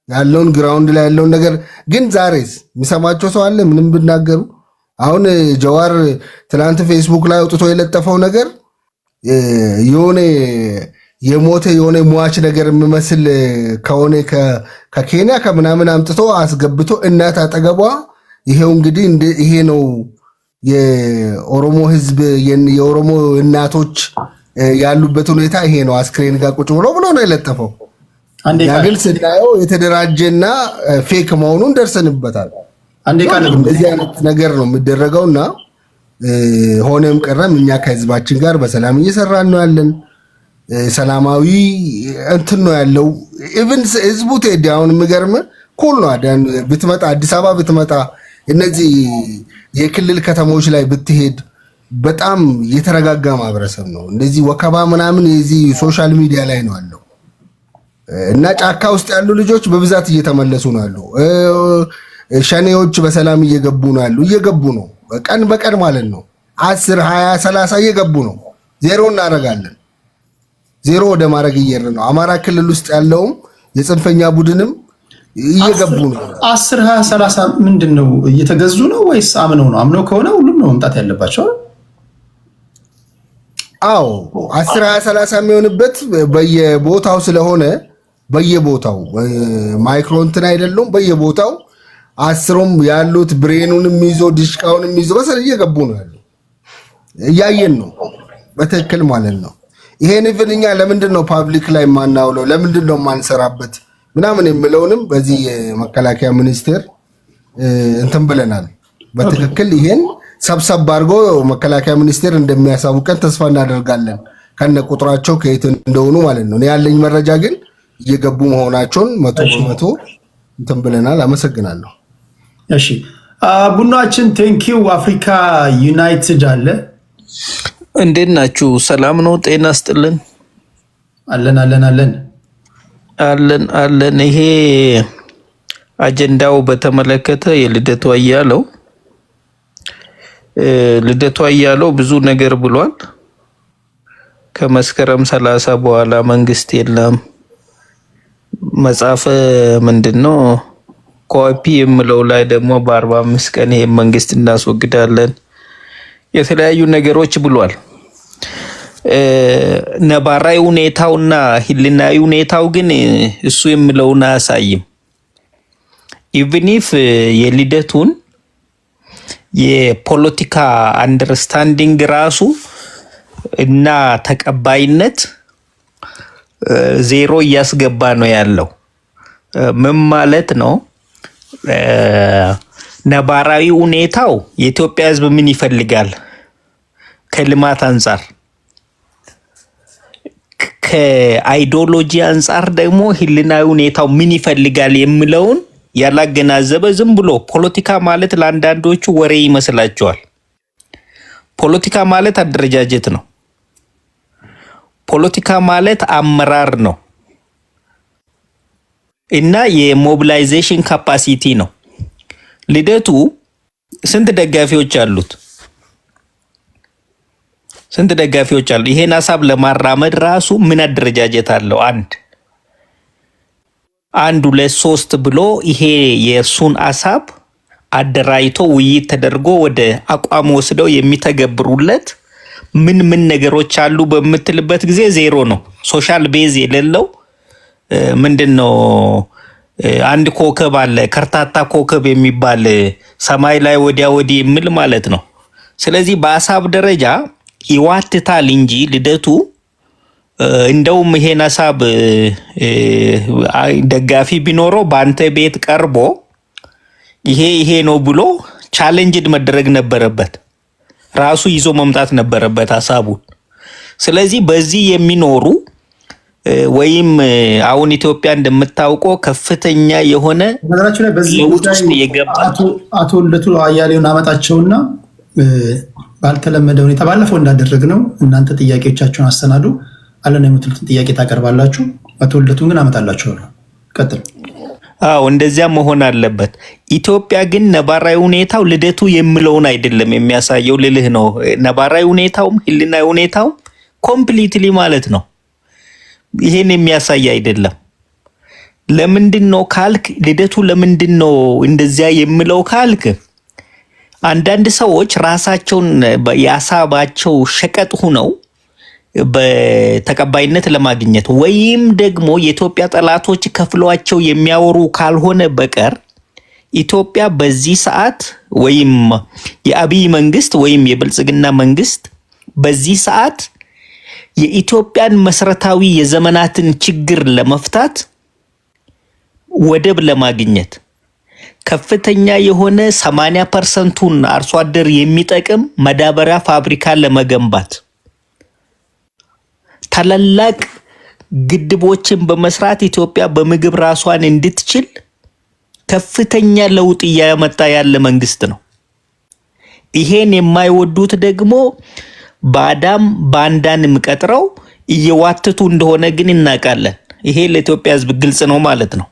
ያለውን ግራውንድ ላይ ያለውን ነገር ግን ዛሬስ የሚሰማቸው ሰው አለ? ምንም ብናገሩ አሁን ጀዋር ትናንት ፌስቡክ ላይ አውጥቶ የለጠፈው ነገር የሆነ የሞተ የሆነ ሟች ነገር የሚመስል ከሆነ ከኬንያ ከምናምን አምጥቶ አስገብቶ እናት አጠገቧ ይሄው እንግዲህ ይሄ ነው የኦሮሞ ህዝብ የኦሮሞ እናቶች ያሉበት ሁኔታ ይሄ ነው አስክሬን ጋር ቁጭ ብሎ ነው የለጠፈው። ግን ስናየው የተደራጀና ፌክ መሆኑን ደርሰንበታል። እንደዚህ አይነት ነገር ነው የሚደረገውና ሆነም ቀረም እኛ ከህዝባችን ጋር በሰላም እየሰራን ነው ያለን። ሰላማዊ እንትን ነው ያለው። ኢቭን ህዝቡ ቴዲ አሁን የሚገርም ኩል ነው። ብትመጣ አዲስ አበባ ብትመጣ እነዚህ የክልል ከተሞች ላይ ብትሄድ በጣም የተረጋጋ ማህበረሰብ ነው። እንደዚህ ወከባ ምናምን የዚህ ሶሻል ሚዲያ ላይ ነው ያለው እና ጫካ ውስጥ ያሉ ልጆች በብዛት እየተመለሱ ነው ያለው። ሸኔዎች በሰላም እየገቡ ነው። ቀን በቀን ማለት ነው 10 20 30 እየገቡ ነው። ዜሮ እናደርጋለን። ዜሮ ወደ ማድረግ እየሄድን ነው። አማራ ክልል ውስጥ ያለውም የጽንፈኛ ቡድንም እየገቡ ነው። 10 20 30 ምንድነው? እየተገዙ ነው ወይስ አምነው ነው? አምነው ከሆነ ሁሉም ነው መምጣት ያለባቸው። አዎ 10 20 30 የሚሆንበት በየቦታው ስለሆነ በየቦታው ማይክሮ እንትን አይደለም። በየቦታው አስሩም ያሉት ብሬኑንም ይዞ ዲሽቃውንም ይዞ በሰል እየገቡ ነው ያለው። እያየን ነው በትክክል ማለት ነው። ይሄን ኢቭንኛ ለምንድን ነው ፓብሊክ ላይ ማናውለው? ለምንድን ነው ማንሰራበት ምናምን የሚለውንም በዚህ የመከላከያ ሚኒስቴር እንትን ብለናል። በትክክል ይሄን ሰብሰብ አድርጎ መከላከያ ሚኒስቴር እንደሚያሳውቀን ተስፋ እናደርጋለን። ከነ ቁጥራቸው ከየት እንደሆኑ ማለት ነው። ያለኝ መረጃ ግን እየገቡ መሆናቸውን 100% እንትን ብለናል። አመሰግናለሁ። እሺ ቡናችን ቴንኪው። አፍሪካ ዩናይትድ አለ። እንዴት ናችሁ? ሰላም ነው? ጤና ስጥልን። አለን። ይሄ አጀንዳው በተመለከተ የልደቱ አያለው ብዙ ነገር ብሏል። ከመስከረም 30 በኋላ መንግስት የለም መጻፈ ምንድነው ኮፒ የምለው ላይ ደግሞ በ45 ቀን ይሄ መንግስት እናስወግዳለን የተለያዩ ነገሮች ብሏል። ነባራዊ ሁኔታውና ህሊናዊ ሁኔታው ግን እሱ የምለውና አያሳይም። ኢቭን ኢፍ የልደቱን የፖለቲካ አንደርስታንዲንግ ራሱ እና ተቀባይነት ዜሮ እያስገባ ነው ያለው። ምን ማለት ነው? ነባራዊ ሁኔታው የኢትዮጵያ ህዝብ ምን ይፈልጋል ከልማት አንፃር፣ ከአይዲዮሎጂ አንፃር ደግሞ ህሊናዊ ሁኔታው ምን ይፈልጋል የሚለውን ያላገናዘበ ዝም ብሎ ፖለቲካ ማለት ለአንዳንዶቹ ወሬ ይመስላቸዋል። ፖለቲካ ማለት አደረጃጀት ነው። ፖለቲካ ማለት አመራር ነው እና የሞቢላይዜሽን ካፓሲቲ ነው። ልደቱ ስንት ደጋፊዎች አሉት? ይሄን ሀሳብ ለማራመድ ራሱ ምን አደረጃጀት አለው? አንድ 2 3 ብሎ ይሄ የሱን ሀሳብ አደራጅቶ ውይይት ተደርጎ ወደ አቋም ወስደው የሚተገብሩለት ምን ነገሮች አሉ በምትልበት ጊዜ ዜሮ ነው። ሶሻል ቤዝ የሌለው ምንድነው? አንድ ኮከብ አለ፣ ከርታታ ኮከብ የሚባል ሰማይ ላይ ወዲያ ወዲህ የሚል ማለት ነው። ስለዚህ በሀሳብ ደረጃ ይዋትታል እንጂ ልደቱ እንደውም ይሄን ሀሳብ ደጋፊ ቢኖረው በአንተ ቤት ቀርቦ ይሄ ነው ብሎ ቻሌንጅድ መደረግ ነበረበት። ራሱ ይዞ መምጣት ነበረበት ሀሳቡን። ስለዚህ በዚህ የሚኖሩ ወይም አሁን ኢትዮጵያ እንደምታውቀው ከፍተኛ የሆነ ነገራችን ላይ በዚህ ውስጥ የገባ አቶ ልደቱ አያሌውን አመጣቸውና ባልተለመደ ሁኔታ ባለፈው እንዳደረግነው እናንተ ጥያቄዎቻችሁን አሰናዱ አለን የምትሉትን ጥያቄ ታቀርባላችሁ። አቶ ልደቱን ግን አመጣላችኋለሁ። ቀጥል። አዎ እንደዚያ መሆን አለበት። ኢትዮጵያ ግን ነባራዊ ሁኔታው ልደቱ የሚለውን አይደለም የሚያሳየው ልልህ ነው። ነባራዊ ሁኔታውም ህሊናዊ ሁኔታውም ኮምፕሊትሊ ማለት ነው ይሄን የሚያሳይ አይደለም። ለምንድን ነው ካልክ ልደቱ ለምንድን ነው እንደዚያ የሚለው ካልክ አንዳንድ ሰዎች ራሳቸውን ያሳባቸው ሸቀጥ ሆነው በተቀባይነት ለማግኘት ወይም ደግሞ የኢትዮጵያ ጠላቶች ከፍሏቸው የሚያወሩ ካልሆነ በቀር ኢትዮጵያ በዚህ ሰዓት ወይም የአብይ መንግስት ወይም የብልጽግና መንግስት በዚህ ሰዓት የኢትዮጵያን መሰረታዊ የዘመናትን ችግር ለመፍታት ወደብ ለማግኘት ከፍተኛ የሆነ 80%ቱን አርሶ አደር የሚጠቅም ማዳበሪያ ፋብሪካ ለመገንባት ታላላቅ ግድቦችን በመስራት ኢትዮጵያ በምግብ ራሷን እንድትችል ከፍተኛ ለውጥ እያመጣ ያለ መንግስት ነው። ይሄን የማይወዱት ደግሞ ባዳም ባንዳንም ቀጥረው እየዋትቱ እንደሆነ ግን እናውቃለን። ይሄ ለኢትዮጵያ ሕዝብ ግልጽ ነው ማለት ነው።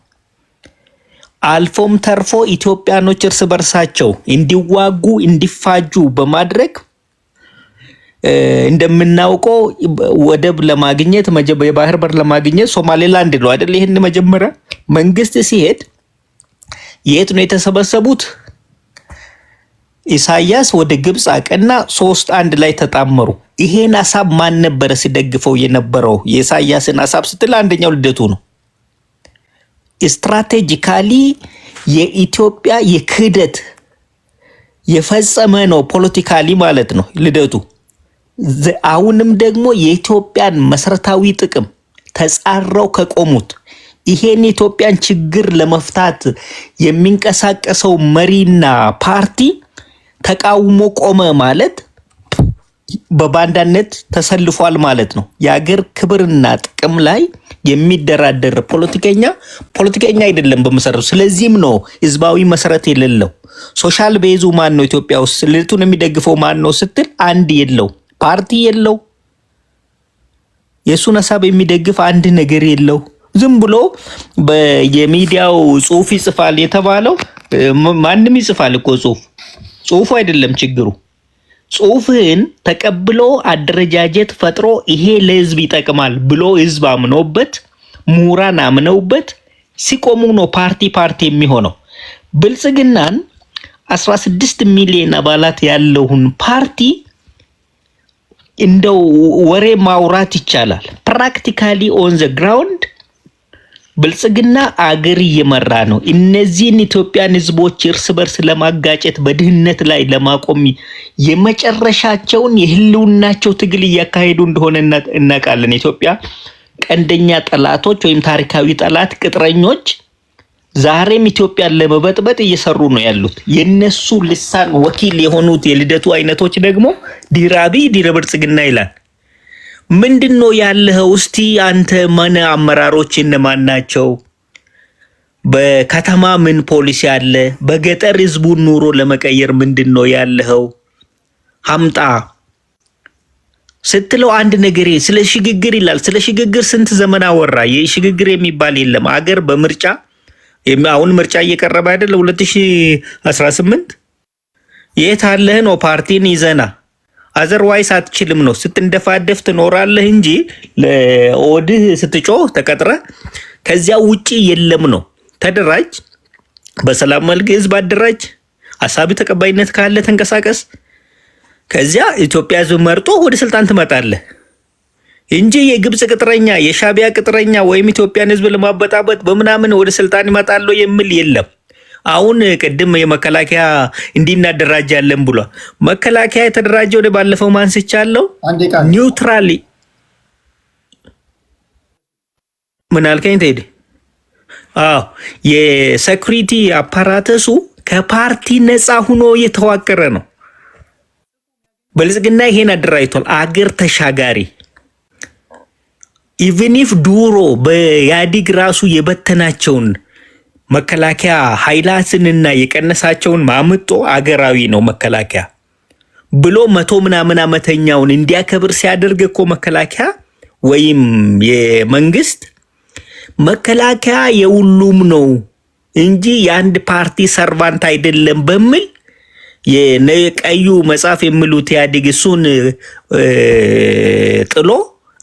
አልፎም ተርፎ ኢትዮጵያኖች እርስ በርሳቸው እንዲዋጉ እንዲፋጁ በማድረግ እንደምናውቀው ወደብ ለማግኘት የባህር በር ለማግኘት ሶማሌላንድ ነው አይደል? ይሄን መጀመሪያ መንግስት ሲሄድ የት ነው የተሰበሰቡት? ኢሳያስ ወደ ግብጽ አቀና፣ 3 አንድ ላይ ተጣመሩ። ይሄን ሐሳብ ማን ነበረ ሲደግፈው የነበረው? የኢሳያስን ሐሳብ ስትል አንደኛው ልደቱ ነው። ስትራቴጂካሊ የኢትዮጵያ የክህደት የፈጸመ ነው፣ ፖለቲካሊ ማለት ነው ልደቱ። አሁንም ደግሞ የኢትዮጵያን መሰረታዊ ጥቅም ተጻረው ከቆሙት ይሄን የኢትዮጵያን ችግር ለመፍታት የሚንቀሳቀሰው መሪና ፓርቲ ተቃውሞ ቆመ ማለት በባንዳነት ተሰልፏል ማለት ነው። የሀገር ክብርና ጥቅም ላይ የሚደራደር ፖለቲከኛ አይደለም በመሰረቱ። ስለዚህም ነው ህዝባዊ መሰረት የሌለው። ሶሻል ቤዙ ማን ነው? ኢትዮጵያ ውስጥ ልደቱን የሚደግፈው ማን ነው ስትል አንድ የለው፣ ፓርቲ የለው፣ የእሱን ሀሳብ የሚደግፍ አንድ ነገር የለው። ዝም ብሎ በየሚዲያው ጽሁፍ ይጽፋል የተባለው ማንም ይጽፋል እኮ ጽሁፉ አይደለም ችግሩ። ጽሁፍህን ተቀብሎ አደረጃጀት ፈጥሮ ይሄ ለህዝብ ይጠቅማል ብሎ ህዝብ አምኖበት ምሁራን አምነውበት ሲቆሙ ነው ፓርቲ የሚሆነው። ብልጽግናን 16 ሚሊዮን አባላት ያለውን ፓርቲ እንደው ወሬ ማውራት ይቻላል። ፕራክቲካሊ ኦን ዘ ግራውንድ ብልጽግና አገር እየመራ ነው። እነዚህን ኢትዮጵያን ህዝቦች እርስ በርስ ለማጋጨት በድህነት ላይ ለማቆም የመጨረሻቸውን የህልውናቸው ትግል እያካሄዱ እንደሆነ እናውቃለን። ኢትዮጵያ ቀንደኛ ጠላቶች ወይም ታሪካዊ ጠላት ቅጥረኞች ዛሬም ኢትዮጵያን ለመበጥበጥ እየሰሩ ነው ያሉት። የነሱ ልሳን ወኪል የሆኑት የልደቱ አይነቶች ደግሞ ዲራቢ ብልጽግና ይላል። ምንድነው ያለኸው? እስቲ አንተ ማን አመራሮች እነማን ናቸው? በከተማ ምን ፖሊሲ አለ? በገጠር ህዝቡን ኑሮ ለመቀየር ምንድነው ያለኸው? ሀምጣ ስትለው አንድ ነገር ስለ ሽግግር ይላል። ስለ ሽግግር ስንት ዘመን አወራ። የሽግግር የሚባል የለም። አገር በምርጫ አሁን ምርጫ እየቀረበ አይደለ? 2018 የት አለህ ነው? ፓርቲን ይዘና አዘርዋይስ አትችልም ነው። ስትንደፋደፍ ትኖራለህ እንጂ ለኦድህ ስትጮህ ተቀጥረ ከዚያ ውጪ የለም ነው። ተደራጅ፣ በሰላም መልክ ህዝብ አደራጅ፣ ሐሳብ ተቀባይነት ካለ ተንቀሳቀስ። ከዚያ ኢትዮጵያ ህዝብ መርጦ ወደ ስልጣን ትመጣለህ እንጂ የግብጽ ቅጥረኛ የሻቢያ ቅጥረኛ ወይም ኢትዮጵያን ህዝብ ለማበጣበጥ በምናምን ወደ ስልጣን ይመጣል የሚል የለም። አሁን ቅድም የመከላከያ እንዲናደራጃለን ብሏል። መከላከያ የተደራጀ ወደ ባለፈው ማንስቻለሁ ኒውትራሊ ምን አልከኝ ቴዲ? አዎ የሴኩሪቲ አፓራተሱ ከፓርቲ ነፃ ሆኖ የተዋቀረ ነው። ብልጽግና ይሄን አደራጅቷል። አገር ተሻጋሪ ኢቭን ኢፍ ዱሮ በኢህአዴግ ራሱ የበተናቸውን መከላከያ ኃይላትንና የቀነሳቸውን ማምጦ አገራዊ ነው መከላከያ ብሎ 100 ምናምን ዓመተኛውን እንዲያከብር ሲያደርግ እኮ መከላከያ ወይም የመንግስት መከላከያ የሁሉም ነው እንጂ የአንድ ፓርቲ ሰርቫንት አይደለም በሚል የቀዩ መጽሐፍ የሚሉት ኢህአዴግ እሱን ጥሎ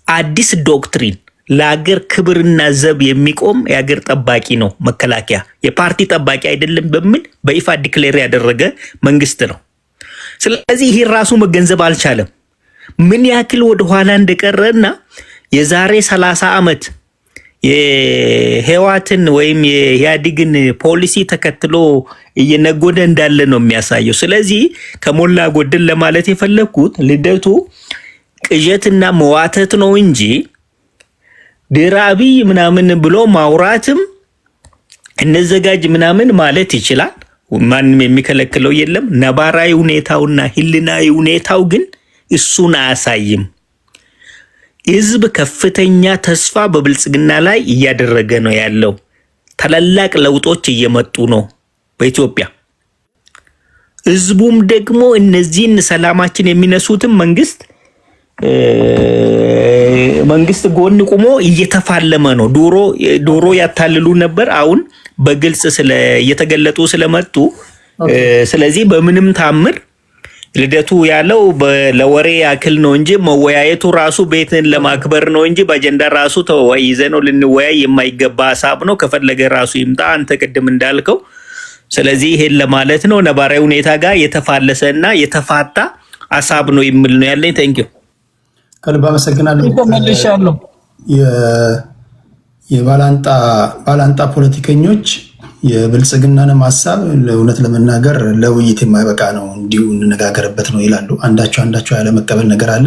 አዲስ ዶክትሪን ለሀገር ክብርና ዘብ የሚቆም የሀገር ጠባቂ ነው መከላከያ፣ የፓርቲ ጠባቂ አይደለም በሚል በይፋ ዲክሌር ያደረገ መንግስት ነው። ስለዚህ ይህ ራሱ መገንዘብ አልቻለም ምን ያክል ወደ ኋላ እንደቀረና የዛሬ 30 ዓመት የህዋትን ወይም የኢህአዴግን ፖሊሲ ተከትሎ እየነጎደ እንዳለ ነው የሚያሳየው። ስለዚህ ከሞላ ጎደል ለማለት የፈለኩት ልደቱ ቅዠትና መዋተት ነው እንጂ ድራቢ ምናምን ብሎ ማውራትም እነዘጋጅ ምናምን ማለት ይችላል። ማንም የሚከለክለው የለም። ነባራዊ ሁኔታውና ህልናዊ ሁኔታው ግን እሱን አያሳይም። ህዝብ ከፍተኛ ተስፋ በብልጽግና ላይ እያደረገ ነው ያለው። ታላላቅ ለውጦች እየመጡ ነው በኢትዮጵያ። ህዝቡም ደግሞ እነዚህን ሰላማችን የሚነሱትን መንግስት ጎን ቆሞ እየተፋለመ ነው። ዶሮ ያታልሉ ነበር፣ አሁን በግልጽ እየተገለጡ ስለመጡ ስለዚህ በምንም ታምር ልደቱ ያለው ለወሬ ያክል ነው እንጂ መወያየቱ ራሱ ቤትን ለማክበር ነው እንጂ በአጀንዳ ራሱ ተወያይዘ ነው ልንወያይ የማይገባ ሀሳብ ነው። ከፈለገ ራሱ ይምጣ አንተ ቅድም እንዳልከው። ስለዚህ ይሄን ለማለት ነው። ነባራዊ ሁኔታ ጋር የተፋለሰና የተፋታ ሀሳብ ነው የሚል ነው ያለኝ። ቴንክ ዩ ከልብ አመሰግናለሁ። ተመልሻለሁ። የባላንጣ ፖለቲከኞች የብልጽግናንም ሀሳብ ለእውነት ለመናገር ለውይይት የማይበቃ ነው፣ እንዲሁ እንነጋገርበት ነው ይላሉ። አንዳቸው ያለመቀበል ነገር አለ።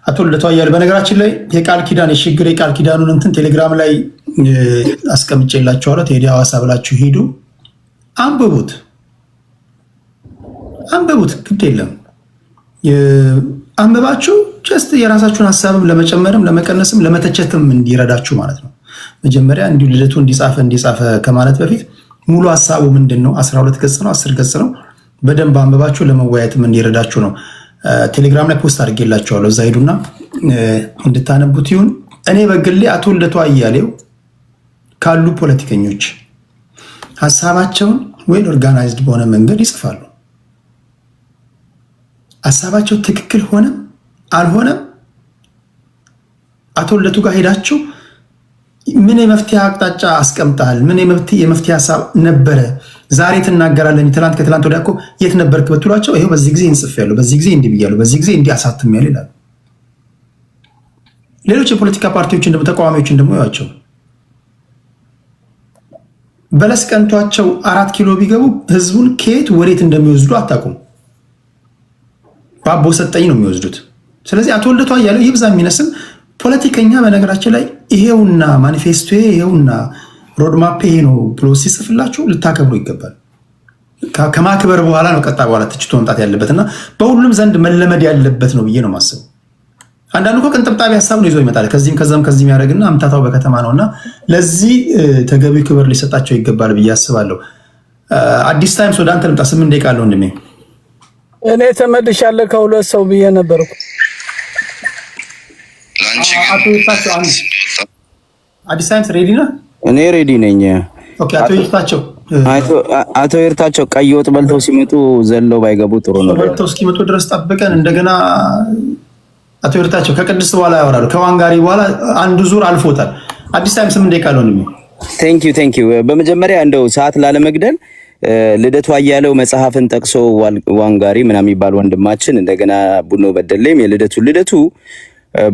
አቶ ልደቱ አያሌው በነገራችን ላይ የቃል ኪዳን የሽግግር የቃል ኪዳኑን እንትን ቴሌግራም ላይ አስቀምጬላችኋለሁ። ቴዲ ሐዋሳ ብላችሁ ሂዱ፣ አንብቡት፣ ግድ የለም አንብባችሁ ጀስት የራሳችሁን ሀሳብም ለመጨመርም ለመቀነስም ለመተቸትም እንዲረዳችሁ ማለት ነው። መጀመሪያ እንዲሁ ልደቱ እንዲጻፈ ከማለት በፊት ሙሉ ሀሳቡ ምንድን ነው? 12 ገጽ ነው፣ 10 ገጽ ነው። በደንብ አንብባችሁ ለመወያየትም እንዲረዳችሁ ነው። ቴሌግራም ላይ ፖስት አድርጌላችኋለሁ። እዛ ሂዱና እንድታነቡት ይሁን። እኔ በግሌ አቶ ልደቱ አያሌው ካሉ ፖለቲከኞች ሀሳባቸውን ወይ ኦርጋናይዝድ በሆነ መንገድ ይጽፋሉ። ሀሳባቸው ትክክል ሆነም አልሆነም አቶ ልደቱ ጋር ሄዳችሁ ምን የመፍትሄ አቅጣጫ አስቀምጠሃል? ምን የመፍትሄ ሀሳብ ነበረ? ዛሬ ትናገራለህ። ትናንት ከትላንት ወዲያ እኮ የት ነበርክ ብትሏቸው ይሄው በዚህ ጊዜ እንጽፌያለሁ፣ በዚህ ጊዜ እንዲህ ብያለሁ፣ በዚህ ጊዜ እንዲህ አሳትሜያለሁ ይላሉ። ሌሎች የፖለቲካ ፓርቲዎችን ደግሞ ተቃዋሚዎችን ደግሞ ያቸው በለስ ቀንቷቸው 4 ኪሎ ቢገቡ ህዝቡን ከየት ወዴት እንደሚወስዱ አታውቁም። ባቦ ሰጠኝ ነው የሚወስዱት። ስለዚህ አቶ ልደቱ አያሌው ይብዛ የሚነስም ፖለቲከኛ በነገራችን ላይ ይሄውና ማኒፌስቶ ይሄውና ሮድማፕ ይሄ ነው ብሎ ሲጽፍላችሁ ልታከብሩ ይገባል። ከማክበር በኋላ ነው ቀጣ በኋላ ትችቶ መምጣት ያለበት እና በሁሉም ዘንድ መለመድ ያለበት ነው ብዬ ነው ማስበው። አንዳንዱ እኮ ቅንጥብጣቢ ሀሳብ ነው ይዞ ይመጣል። ከዚህም ከዚህም ያደርግና አምታታው በከተማ ነውና ለዚህ ተገቢው ክብር ሊሰጣቸው ይገባል ብዬ አስባለሁ። አዲስ ታይምስ ወደ አንተ ልምጣ። 8 ደቂቃ አለው ወንድሜ። እኔ ተመልሻለሁ ከሁለት ሰው ብዬ ነበርኩ። አቶ ይርታቸው አዲስ ታይምስ ሬዲ ነህ? እኔ ሬዲ ነኝ። ኦኬ አቶ ይርታቸው ቀይ ወጥ በልተው ሲመጡ ዘለው ባይገቡ ጥሩ ነው። በልተው እስኪመጡ ድረስ ጠብቀን እንደገና አቶ ይርታቸው ከቅድስት በኋላ ያወራሉ። ከዋንጋሪ በኋላ አንዱ ዙር አልፎታል። አዲስ ታይምስ 8 ደቂቃ አለው ነው። ቴንክ ዩ በመጀመሪያ እንደው ሰዓት ላለመግደል ልደቱ አያሌው መጽሐፍን ጠቅሶ ዋንጋሪ ምናምን የሚባል ወንድማችን እንደገና ቡኖ በደሌም ልደቱ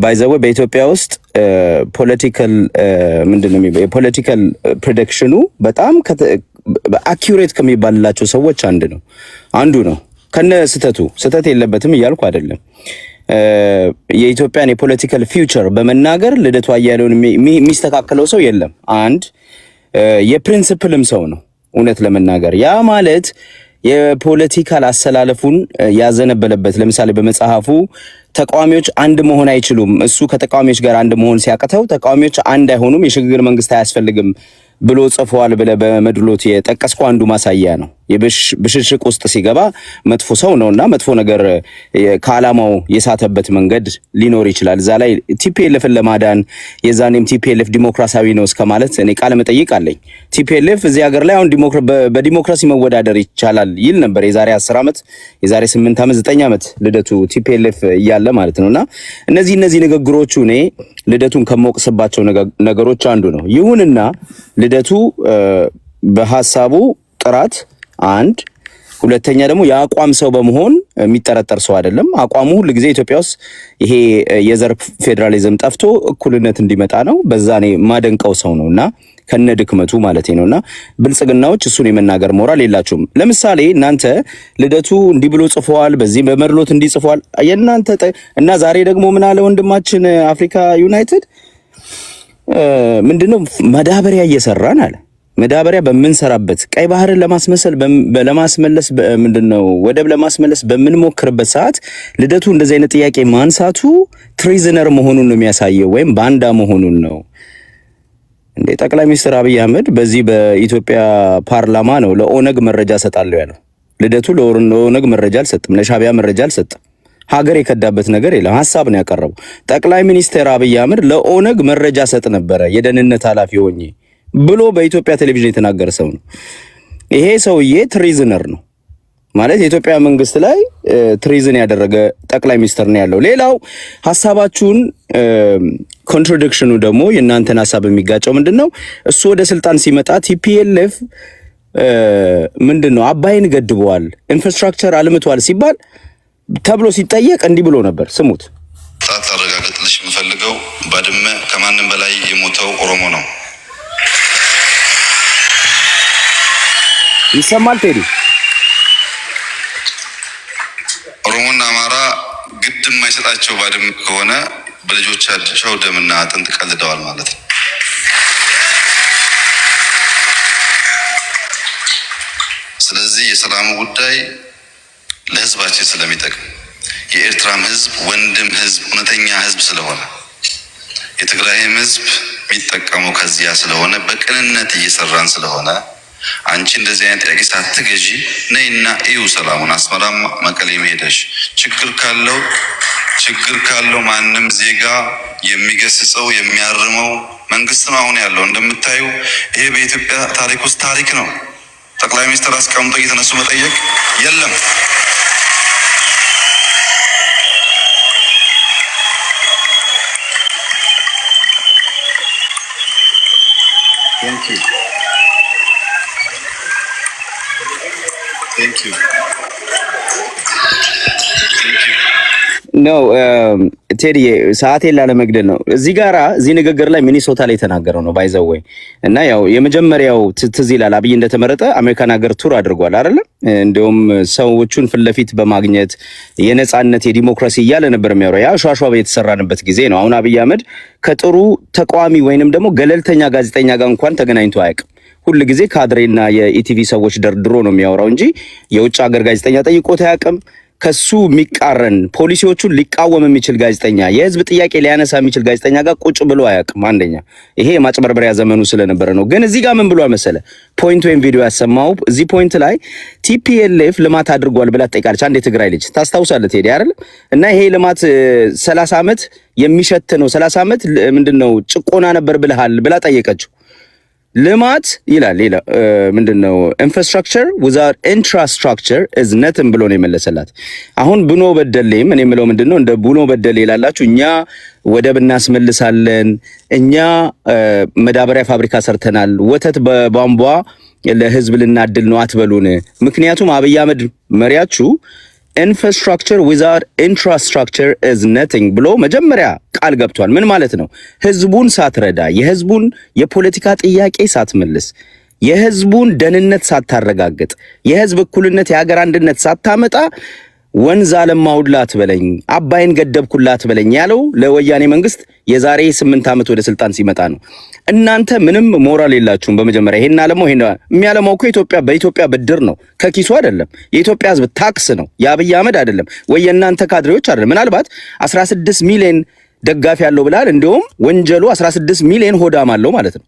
ባይዘው በኢትዮጵያ ውስጥ ፖለቲካል ምንድነው የፖለቲካል ፕሬዲክሽኑ በጣም አኪዩሬት ከሚባልላቸው ሰዎች አንዱ ነው። ከነ ስህተት የለበትም እያልኩ አይደለም። የኢትዮጵያን የፖለቲካል ፊውቸር በመናገር ልደቱ አያሌውን የሚስተካከለው ሰው የለም። አንድ የፕሪንሲፕልም ሰው ነው። እውነት ለመናገር ያ ማለት የፖለቲካል አሰላለፉን ያዘነበለበት ለምሳሌ በመጽሐፉ ተቃዋሚዎች አንድ መሆን አይችሉም፣ እሱ ከተቃዋሚዎች ጋር አንድ መሆን ሲያቅተው ተቃዋሚዎች አንድ አይሆኑም፣ የሽግግር መንግስት አያስፈልግም ብሎ ጽፏል ብለ በመድሎት የጠቀስኩ አንዱ ማሳያ ነው። የብሽሽቅ ውስጥ ሲገባ መጥፎ ሰው ነውና መጥፎ ነገር ከዓላማው የሳተበት መንገድ ሊኖር ይችላል። እዛ ላይ ቲፒኤልኤፍን ለማዳን የዛኔም ቲፒኤልኤፍ ዲሞክራሲያዊ ነው እስከማለት እኔ ቃለ መጠይቅ አለኝ። ቲፒኤልኤፍ እዚህ ሀገር ላይ አሁን በዲሞክራሲ መወዳደር ይቻላል ይል ነበር የዛሬ 10 ዓመት የዛሬ 8 ዓመት 9 ዓመት ልደቱ ቲፒኤልኤፍ እያለ ማለት ነውና እነዚህ ንግግሮቹ እኔ ልደቱን ከመወቅስባቸው ነገሮች አንዱ ነው። ይሁንና ልደቱ በሐሳቡ ጥራት አንድ፣ ሁለተኛ ደግሞ የአቋም ሰው በመሆን የሚጠረጠር ሰው አይደለም። አቋሙ ሁሉ ጊዜ ኢትዮጵያ ውስጥ ይሄ የዘር ፌዴራሊዝም ጠፍቶ እኩልነት እንዲመጣ ነው። በዛ እኔ ማደንቀው ሰው ነውና ከነ ድክመቱ ማለት ነውና ብልጽግናዎች እሱን የመናገር ሞራል የላቸውም። ለምሳሌ እናንተ ልደቱ እንዲህ ብሎ ጽፏል፣ በዚህ በመድሎት እንዲህ ጽፏል የእናንተ እና ዛሬ ደግሞ ምን አለ ወንድማችን አፍሪካ ዩናይትድ ምንድነው ማዳበሪያ እየሰራን አለ። ማዳበሪያ በምንሰራበት ቀይ ባህርን ለማስመለስ ምንድነው ወደብ ለማስመለስ በምንሞክርበት ሰዓት ልደቱ እንደዚህ አይነት ጥያቄ ማንሳቱ ትሪዝነር መሆኑን ነው የሚያሳየው፣ ወይም ባንዳ መሆኑን ነው። እንደ ጠቅላይ ሚኒስትር አብይ አህመድ በዚህ በኢትዮጵያ ፓርላማ ነው ለኦነግ መረጃ ሰጣለሁ ያለው። ልደቱ ለኦነግ መረጃ አልሰጥም፣ ለሻቢያ መረጃ አልሰጥም። ሀገር የከዳበት ነገር የለም። ሀሳብ ነው ያቀረበው። ጠቅላይ ሚኒስትር አብይ አህመድ ለኦነግ መረጃ ሰጥ ነበረ የደህንነት ኃላፊ ሆኜ ብሎ በኢትዮጵያ ቴሌቪዥን የተናገረ ሰው ነው። ይሄ ሰውዬ ትሪዝነር ነው ማለት የኢትዮጵያ መንግስት ላይ ትሪዝን ያደረገ ጠቅላይ ሚኒስትር ነው ያለው። ሌላው ሐሳባችሁን ኮንትራዲክሽኑ ደግሞ የእናንተን ሐሳብ የሚጋጨው ምንድነው? እሱ ወደ ስልጣን ሲመጣ ቲፒኤልኤፍ ምንድነው አባይን ገድበዋል፣ ኢንፍራስትራክቸር አልምቷል ሲባል ተብሎ ሲጠየቅ እንዲህ ብሎ ነበር። ስሙት። ታረጋግጥልሽ የምፈልገው ባድመ ከማንም በላይ የሞተው ኦሮሞ ነው። ይሰማል ቴዲ? ኦሮሞና አማራ ግድ የማይሰጣቸው ባድመ ከሆነ በልጆቻቸው ደምና አጥንት ቀልደዋል ማለት ነው። ስለዚህ የሰላሙ ጉዳይ ለህዝባችን ስለሚጠቅም የኤርትራም ህዝብ ወንድም ህዝብ እውነተኛ ህዝብ ስለሆነ የትግራይም ህዝብ የሚጠቀመው ከዚያ ስለሆነ በቅንነት እየሰራን ስለሆነ አንቺ እንደዚህ አይነት ጥያቄ ሳትገዢ ነይና እዩ ሰላሙን። አስመራም መቀሌ ሄደሽ ችግር ካለው ማንም ዜጋ የሚገስጸው የሚያርመው መንግስት ነው አሁን ያለው። እንደምታዩ ይሄ በኢትዮጵያ ታሪክ ውስጥ ታሪክ ነው። ጠቅላይ ሚኒስትር አስቀምጦ እየተነሱ መጠየቅ የለም። Thank you. ነው ቴዲ ሰዓቴን ላለመግደል ነው። እዚህ ንግግር ላይ ሚኒሶታ ላይ የተናገረው ነው ባይዘወይ እና ያው የመጀመሪያው ትዝ ይላል አብይ እንደተመረጠ አሜሪካን ሀገር ቱር አድርጓል አይደል? እንደውም ሰዎቹን ፊት ለፊት በማግኘት የነጻነት የዲሞክራሲ እያለ ነበር የሚያወራው። ያ ሿሿ የተሰራንበት ጊዜ ነው። አሁን አብይ አህመድ ከጥሩ ተቃዋሚ ወይንም ደግሞ ገለልተኛ ጋዜጠኛ ጋር እንኳን ተገናኝቶ አያውቅም። ሁሉ ጊዜ ካድሬና የኢቲቪ ሰዎች ደርድሮ ነው የሚያወራው እንጂ የውጭ ሀገር ጋዜጠኛ ጠይቆት አያውቅም። ከሱ የሚቃረን ፖሊሲዎቹን ሊቃወም የሚችል ጋዜጠኛ፣ የህዝብ ጥያቄ ሊያነሳ የሚችል ጋዜጠኛ ጋር ቁጭ ብሎ አያውቅም። አንደኛ ይሄ የማጭበርበሪያ ዘመኑ ስለነበረ ነው። ግን እዚህ ጋር ምን ብሎ መሰለ ፖይንት ወይም ቪዲዮ ያሰማው እዚህ ፖይንት ላይ ቲፒኤልኤፍ ልማት አድርጓል ብላ ጠይቃለች። አንድ የትግራይ ልጅ ታስታውሳለህ ቴዲ አይደል? እና ይሄ ልማት 30 ዓመት የሚሸት ነው 30 ዓመት ምንድነው ጭቆና ነበር ብለሃል ብላ ጠየቀችው። ልማት ይላል ሌላ ምንድነው ኢንፍራስትራክቸር ዊዛውት ኢንፍራስትራክቸር ኢዝ ነቲንግ ብሎ ነው የመለሰላት። አሁን ቡኖ በደሌም እኔ የምለው ምንድነው እንደ ቡኖ በደሌ ይላላችሁ እኛ ወደብ እናስመልሳለን፣ እኛ መዳበሪያ ፋብሪካ ሰርተናል፣ ወተት በቧንቧ ለህዝብ ልናድል ነው አትበሉን። ምክንያቱም አብይ አህመድ መሪያችሁ ኢንፍራስትራክቸር ዊዛውት ኢንፍራስትራክቸር ኢዝ ነቲንግ ብሎ መጀመሪያ ቃል ገብቷል። ምን ማለት ነው? ህዝቡን ሳትረዳ፣ የህዝቡን የፖለቲካ ጥያቄ ሳትመልስ፣ የህዝቡን ደህንነት ሳታረጋግጥ፣ የህዝብ እኩልነት የሀገር አንድነት ሳታመጣ ወንዝ አለማውላት በለኝ አባይን ገደብኩላት በለኝ ያለው ለወያኔ መንግስት የዛሬ 8 ዓመት ወደ ስልጣን ሲመጣ ነው። እናንተ ምንም ሞራል የላችሁም። በመጀመሪያ ይሄን አለማው ይሄን የሚያለማው እኮ በኢትዮጵያ ብድር ነው፣ ከኪሱ አይደለም። የኢትዮጵያ ህዝብ ታክስ ነው፣ የአብይ አህመድ አይደለም ወይ የእናንተ ካድሬዎች አይደለም። ምናልባት 16 ሚሊዮን ደጋፊ ያለው ብላል። እንደውም ወንጀሉ 16 ሚሊዮን ሆዳም አለው ማለት ነው።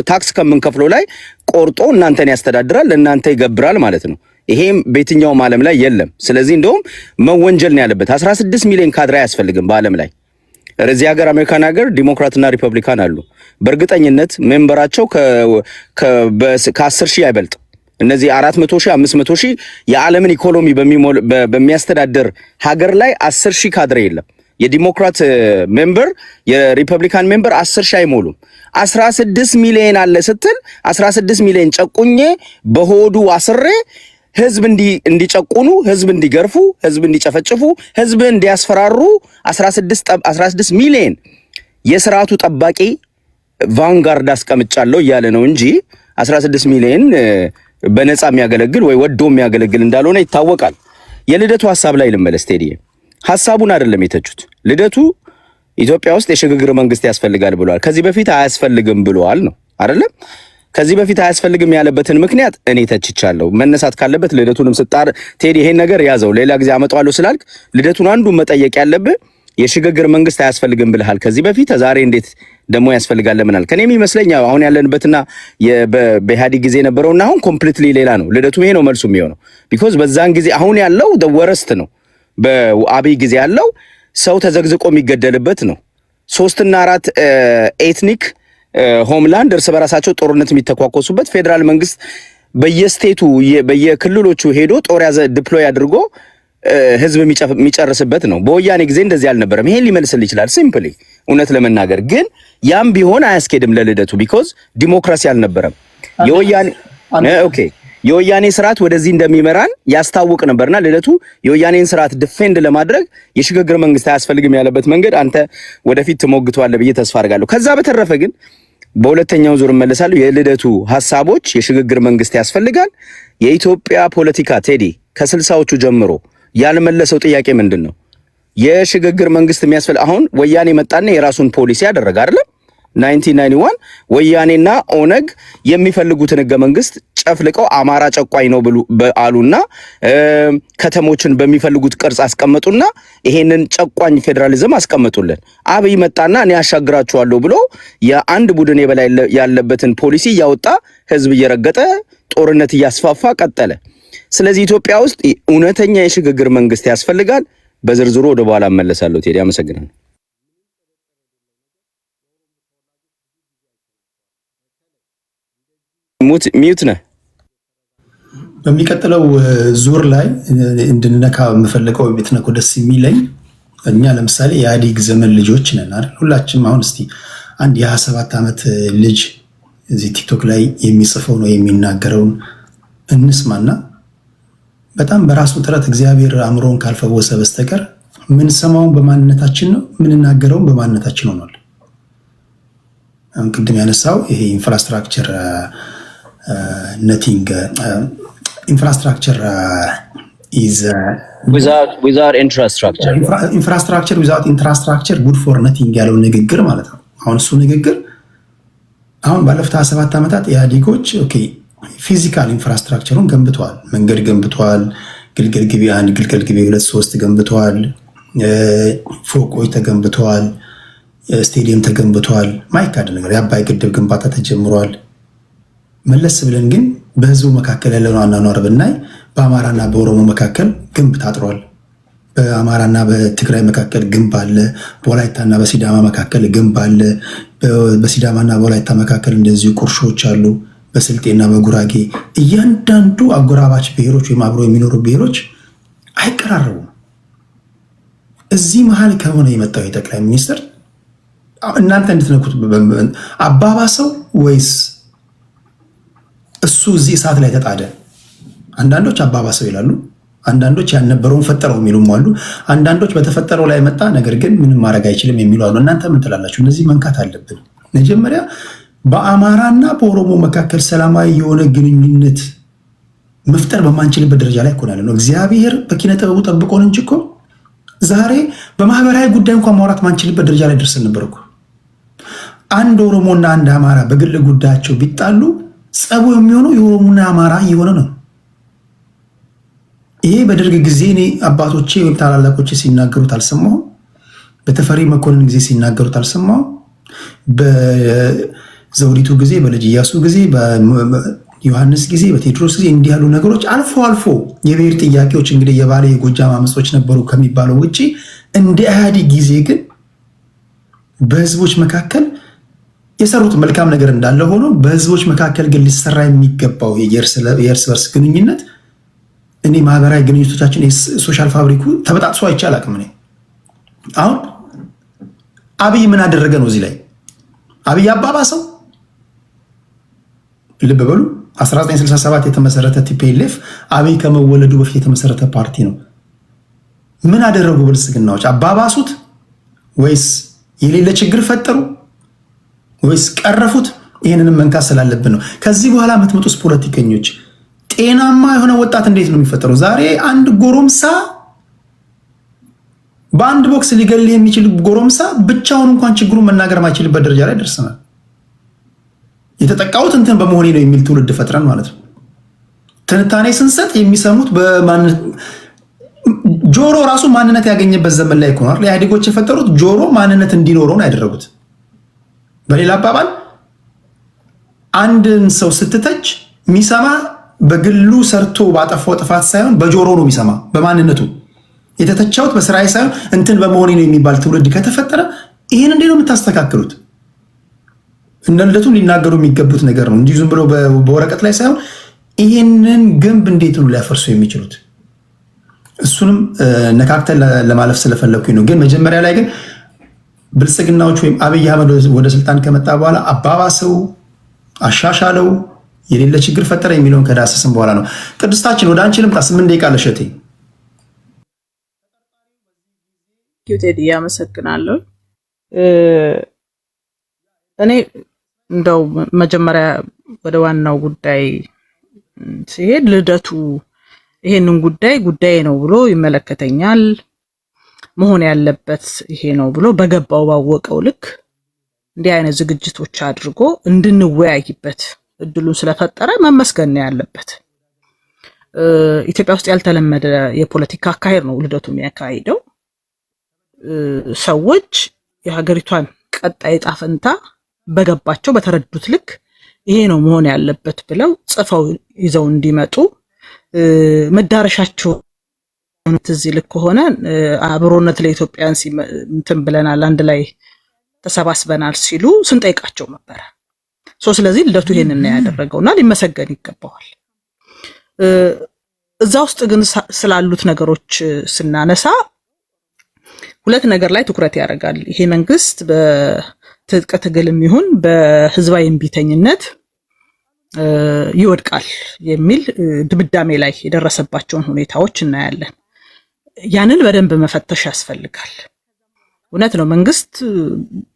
ታክስ ከምንከፍለው ላይ ቆርጦ እናንተን ያስተዳድራል፣ ለእናንተ ይገብራል ማለት ነው። ይሄም በየትኛውም ዓለም ላይ የለም። ስለዚህ እንደውም መወንጀል ነው ያለበት። 16 ሚሊዮን ካድሬ አያስፈልግም በዓለም ላይ። እዚህ ሀገር አሜሪካን ሀገር ዲሞክራትና ሪፐብሊካን አሉ። በእርግጠኝነት ሜምበራቸው ከ10 ሺህ አይበልጥ። እነዚህ 400 ሺህ 500 ሺህ የዓለምን ኢኮኖሚ በሚያስተዳድር ሀገር ላይ 10 ሺህ ካድሬ የለም። የዲሞክራት ሜምበር የሪፐብሊካን ሜምበር 10 ሺህ አይሞሉም። 16 ሚሊዮን አለ ስትል 16 ሚሊዮን ጨቁኜ በሆዱ አስሬ ህዝብ እንዲጨቁኑ፣ ህዝብ እንዲገርፉ፣ ህዝብ እንዲጨፈጭፉ፣ ህዝብ እንዲያስፈራሩ 16 ሚሊዮን የስርዓቱ ጠባቂ ቫንጋርድ አስቀምጫለሁ እያለ ነው እንጂ 16 ሚሊዮን በነፃ የሚያገለግል ወይ ወዶ የሚያገለግል እንዳልሆነ ይታወቃል። የልደቱ ሐሳብ ላይ ልመለስ ቴዲ። ሐሳቡን አይደለም የተቹት። ልደቱ ኢትዮጵያ ውስጥ የሽግግር መንግስት ያስፈልጋል ብለዋል። ከዚህ በፊት አያስፈልግም ብለዋል ነው አይደለም? ከዚህ በፊት አያስፈልግም ያለበትን ምክንያት እኔ ተችቻለሁ። መነሳት ካለበት ልደቱንም ስጣር ቴዲ ይሄን ነገር ያዘው ሌላ ጊዜ አመጣዋለሁ ስላልክ ልደቱን አንዱ መጠየቅ ያለብህ የሽግግር መንግስት አያስፈልግም ብለሃል ከዚህ በፊት ዛሬ እንዴት ደግሞ ያስፈልጋል ለምናል ከኔ የሚመስለኝ አሁን ያለንበትና በኢህአዴግ ጊዜ የነበረውና አሁን ኮምፕሊትሊ ሌላ ነው። ልደቱ ይሄ ነው መልሱ የሚሆነው። ቢኮዝ በዛን ጊዜ አሁን ያለው ወረስት ነው። በአብይ ጊዜ ያለው ሰው ተዘግዝቆ የሚገደልበት ነው። 3 እና 4 ኤትኒክ ሆምላንድ እርስ በራሳቸው ጦርነት የሚተኳኮሱበት ፌዴራል መንግስት በየስቴቱ በየክልሎቹ ሄዶ ጦር ያዘ ዲፕሎይ አድርጎ ህዝብ የሚጨርስበት ነው። በወያኔ ጊዜ እንደዚህ አልነበረም። ይሄን ሊመልስል ይችላል ሲምፕሊ እውነት ለመናገር ግን ያም ቢሆን አያስኬድም ለልደቱ ቢኮዝ ዲሞክራሲ አልነበረም። የወያኔ ስርዓት ወደዚህ እንደሚመራን ያስታውቅ ነበርና ልደቱ የወያኔን ስርዓት ዲፌንድ ለማድረግ የሽግግር መንግስት አያስፈልግም ያለበት መንገድ አንተ ወደፊት ትሞግተዋለህ ብዬ ተስፋ አድርጋለሁ። ከዛ በተረፈ ግን በሁለተኛው ዙር እመለሳለሁ። የልደቱ ሐሳቦች የሽግግር መንግስት ያስፈልጋል። የኢትዮጵያ ፖለቲካ ቴዲ ከ60ዎቹ ጀምሮ ያልመለሰው ጥያቄ ምንድን ነው? የሽግግር መንግስት የሚያስፈልግ አሁን ወያኔ መጣና የራሱን ፖሊሲ ያደረገ አይደል? 1991 ወያኔና ኦነግ የሚፈልጉትን ህገ መንግስት ጨፍልቀው አማራ ጨቋኝ ነው አሉና ከተሞችን በሚፈልጉት ቅርጽ አስቀመጡና ይሄንን ጨቋኝ ፌዴራሊዝም አስቀመጡልን። አብይ መጣና እኔ ያሻግራቸዋለሁ ብሎ የአንድ ቡድን የበላይ ያለበትን ፖሊሲ እያወጣ ህዝብ እየረገጠ ጦርነት እያስፋፋ ቀጠለ። ስለዚህ ኢትዮጵያ ውስጥ እውነተኛ የሽግግር መንግስት ያስፈልጋል። በዝርዝሩ ወደ በኋላ እመለሳለሁ። ቴዲ አመሰግናለሁ። ሚዩት ነህ። በሚቀጥለው ዙር ላይ እንድንነካ የምፈልገው ቤትነኮ ደስ የሚለኝ እኛ ለምሳሌ የኢህአዴግ ዘመን ልጆች ነን አይደል? ሁላችንም አሁን እስቲ አንድ የ27 ዓመት ልጅ እዚህ ቲክቶክ ላይ የሚጽፈው ነው የሚናገረውን እንስማና በጣም በራሱ ጥረት እግዚአብሔር አእምሮን ካልፈወሰ በስተቀር ምን ሰማውን በማንነታችን ነው ምንናገረውን በማንነታችን ሆኗል። አሁን ቅድም ያነሳው ይሄ ኢንፍራስትራክቸር ነቲንግ ኢንፍራስትራክቸር ኢዝ ዊዛውት ኢንፍራስትራክቸር ኢንፍራስትራክቸር ዊዛውት ኢንፍራስትራክቸር ጉድ ፎር ነቲንግ ያለው ንግግር ማለት ነው። አሁን እሱ ንግግር አሁን ባለፉት 27 ዓመታት ኢህአዴጎች ኦኬ ፊዚካል ኢንፍራስትራክቸሩን ገንብተዋል። መንገድ ገንብተዋል። ግልገል ግቤ 1 ግልገል ግቤ 2 3 ገንብተዋል። ፎቆች ተገንብተዋል። ስቴዲየም ተገንብተዋል። ማይካድ ነገር የአባይ ግድብ ግንባታ ተጀምሯል። መለስ ብለን ግን በህዝቡ መካከል ያለውን አኗኗር ብናይ በአማራና በኦሮሞ መካከል ግንብ ታጥሯል። በአማራና በትግራይ መካከል ግንብ አለ። በወላይታና በሲዳማ መካከል ግንብ አለ። በሲዳማና በወላይታ መካከል እንደዚሁ ቁርሾች አሉ። በስልጤና በጉራጌ እያንዳንዱ አጎራባች ብሔሮች ወይም አብሮ የሚኖሩ ብሔሮች አይቀራረቡም። እዚህ መሀል ከሆነ የመጣው የጠቅላይ ሚኒስትር እናንተ እንድትነኩት አባባሰው ወይስ እሱ እዚህ እሳት ላይ ተጣደ? አንዳንዶች አባባሰው ይላሉ፣ አንዳንዶች ያልነበረውን ፈጠረው የሚሉም አሉ። አንዳንዶች በተፈጠረው ላይ መጣ ነገር ግን ምንም ማድረግ አይችልም የሚሉ አሉ። እናንተ ምን ትላላችሁ? እነዚህ መንካት አለብን። መጀመሪያ በአማራና በኦሮሞ መካከል ሰላማዊ የሆነ ግንኙነት መፍጠር በማንችልበት ደረጃ ላይ እኮ ነው። እግዚአብሔር በኪነ ጥበቡ ጠብቆን እንጂ እኮ ዛሬ በማህበራዊ ጉዳይ እንኳን ማውራት ማንችልበት ደረጃ ላይ ደርሰን ነበር እኮ። አንድ ኦሮሞና አንድ አማራ በግል ጉዳያቸው ቢጣሉ ጸቡ የሚሆነው የኦሮሞና አማራ እየሆነ ነው። ይሄ በደርግ ጊዜ እኔ አባቶቼ ወይም ታላላቆቼ ሲናገሩት አልሰማሁም። በተፈሪ መኮንን ጊዜ ሲናገሩት አልሰማሁም። በዘውዲቱ ጊዜ፣ በልጅ ኢያሱ ጊዜ፣ በዮሐንስ ጊዜ፣ በቴዎድሮስ ጊዜ እንዲህ ያሉ ነገሮች አልፎ አልፎ የብሔር ጥያቄዎች እንግዲህ የባሌ የጎጃም አመጾች ነበሩ ከሚባለው ውጭ እንደ ኢህአዴግ ጊዜ ግን በህዝቦች መካከል የሰሩት መልካም ነገር እንዳለ ሆኖ በህዝቦች መካከል ግን ሊሰራ የሚገባው የእርስ በርስ ግንኙነት እኔ ማህበራዊ ግንኙነቶቻችን ሶሻል ፋብሪኩ ተበጣጥሶ አይቻል አቅም ነኝ። አሁን አብይ ምን አደረገ ነው እዚህ ላይ አብይ አባባሰው? ልብ በሉ 1967 የተመሰረተ ቲፒኤልኤፍ አብይ ከመወለዱ በፊት የተመሰረተ ፓርቲ ነው። ምን አደረጉ ብልጽግናዎች? አባባሱት ወይስ የሌለ ችግር ፈጠሩ ወይስ ቀረፉት? ይህንንም መንካት ስላለብን ነው። ከዚህ በኋላ የምትመጡት ፖለቲከኞች ጤናማ የሆነ ወጣት እንዴት ነው የሚፈጠረው? ዛሬ አንድ ጎረምሳ በአንድ ቦክስ ሊገልህ የሚችል ጎረምሳ ብቻውን እንኳን ችግሩን መናገር ማይችልበት ደረጃ ላይ ደርሰናል። የተጠቃሁት እንትን በመሆኔ ነው የሚል ትውልድ ፈጥረን ማለት ነው። ትንታኔ ስንሰጥ የሚሰሙት ጆሮ ራሱ ማንነት ያገኘበት ዘመን ላይ ሆኗል። ኢህአዴጎች የፈጠሩት ጆሮ ማንነት እንዲኖረው ነው ያደረጉት። በሌላ አባባል አንድን ሰው ስትተች የሚሰማ በግሉ ሰርቶ ባጠፋው ጥፋት ሳይሆን በጆሮ ነው የሚሰማ፣ በማንነቱ የተተቻውት በስራዬ ሳይሆን እንትን በመሆኔ ነው የሚባል ትውልድ ከተፈጠረ ይህን እንዴት ነው የምታስተካክሉት? እነ ልደቱ ሊናገሩ የሚገቡት ነገር ነው እንጂ ዝም ብሎ በወረቀት ላይ ሳይሆን ይህንን ግንብ እንዴት ነው ሊያፈርሱ የሚችሉት? እሱንም ነካክተን ለማለፍ ስለፈለኩኝ ነው። ግን መጀመሪያ ላይ ግን ብልጽግናዎች ወይም አብይ አህመድ ወደ ስልጣን ከመጣ በኋላ አባባሰው፣ አሻሻለው፣ የሌለ ችግር ፈጠረ የሚለውን ከዳሰስን በኋላ ነው። ቅድስታችን ወደ አንቺ ልምጣ። 8 ደቂቃ ለሸቴ ቴዲ ያመሰግናለሁ። እኔ እንደው መጀመሪያ ወደ ዋናው ጉዳይ ሲሄድ ልደቱ ይሄንን ጉዳይ ነው ብሎ ይመለከተኛል፣ መሆን ያለበት ይሄ ነው ብሎ በገባው ባወቀው ልክ እንዲህ አይነት ዝግጅቶች አድርጎ እንድንወያይበት እድሉን ስለፈጠረ መመስገን ያለበት። ኢትዮጵያ ውስጥ ያልተለመደ የፖለቲካ አካሄድ ነው ልደቱ የሚያካሂደው። ሰዎች የሀገሪቷን ቀጣይ ዕጣ ፈንታ በገባቸው በተረዱት ልክ ይሄ ነው መሆን ያለበት ብለው ጽፈው ይዘው እንዲመጡ መዳረሻቸው እዚህ ልክ ከሆነ አብሮነት ለኢትዮጵያን እንትን ብለናል፣ አንድ ላይ ተሰባስበናል ሲሉ ስንጠይቃቸው ነበር። ስለዚህ ልደቱ ይሄንን ያደረገውና ሊመሰገን ይገባዋል። እዛ ውስጥ ግን ስላሉት ነገሮች ስናነሳ ሁለት ነገር ላይ ትኩረት ያደርጋል። ይሄ መንግስት በትጥቅ ትግልም ይሁን በህዝባዊ እምቢተኝነት ይወድቃል የሚል ድምዳሜ ላይ የደረሰባቸውን ሁኔታዎች እናያለን። ያንን በደንብ መፈተሽ ያስፈልጋል። እውነት ነው፣ መንግስት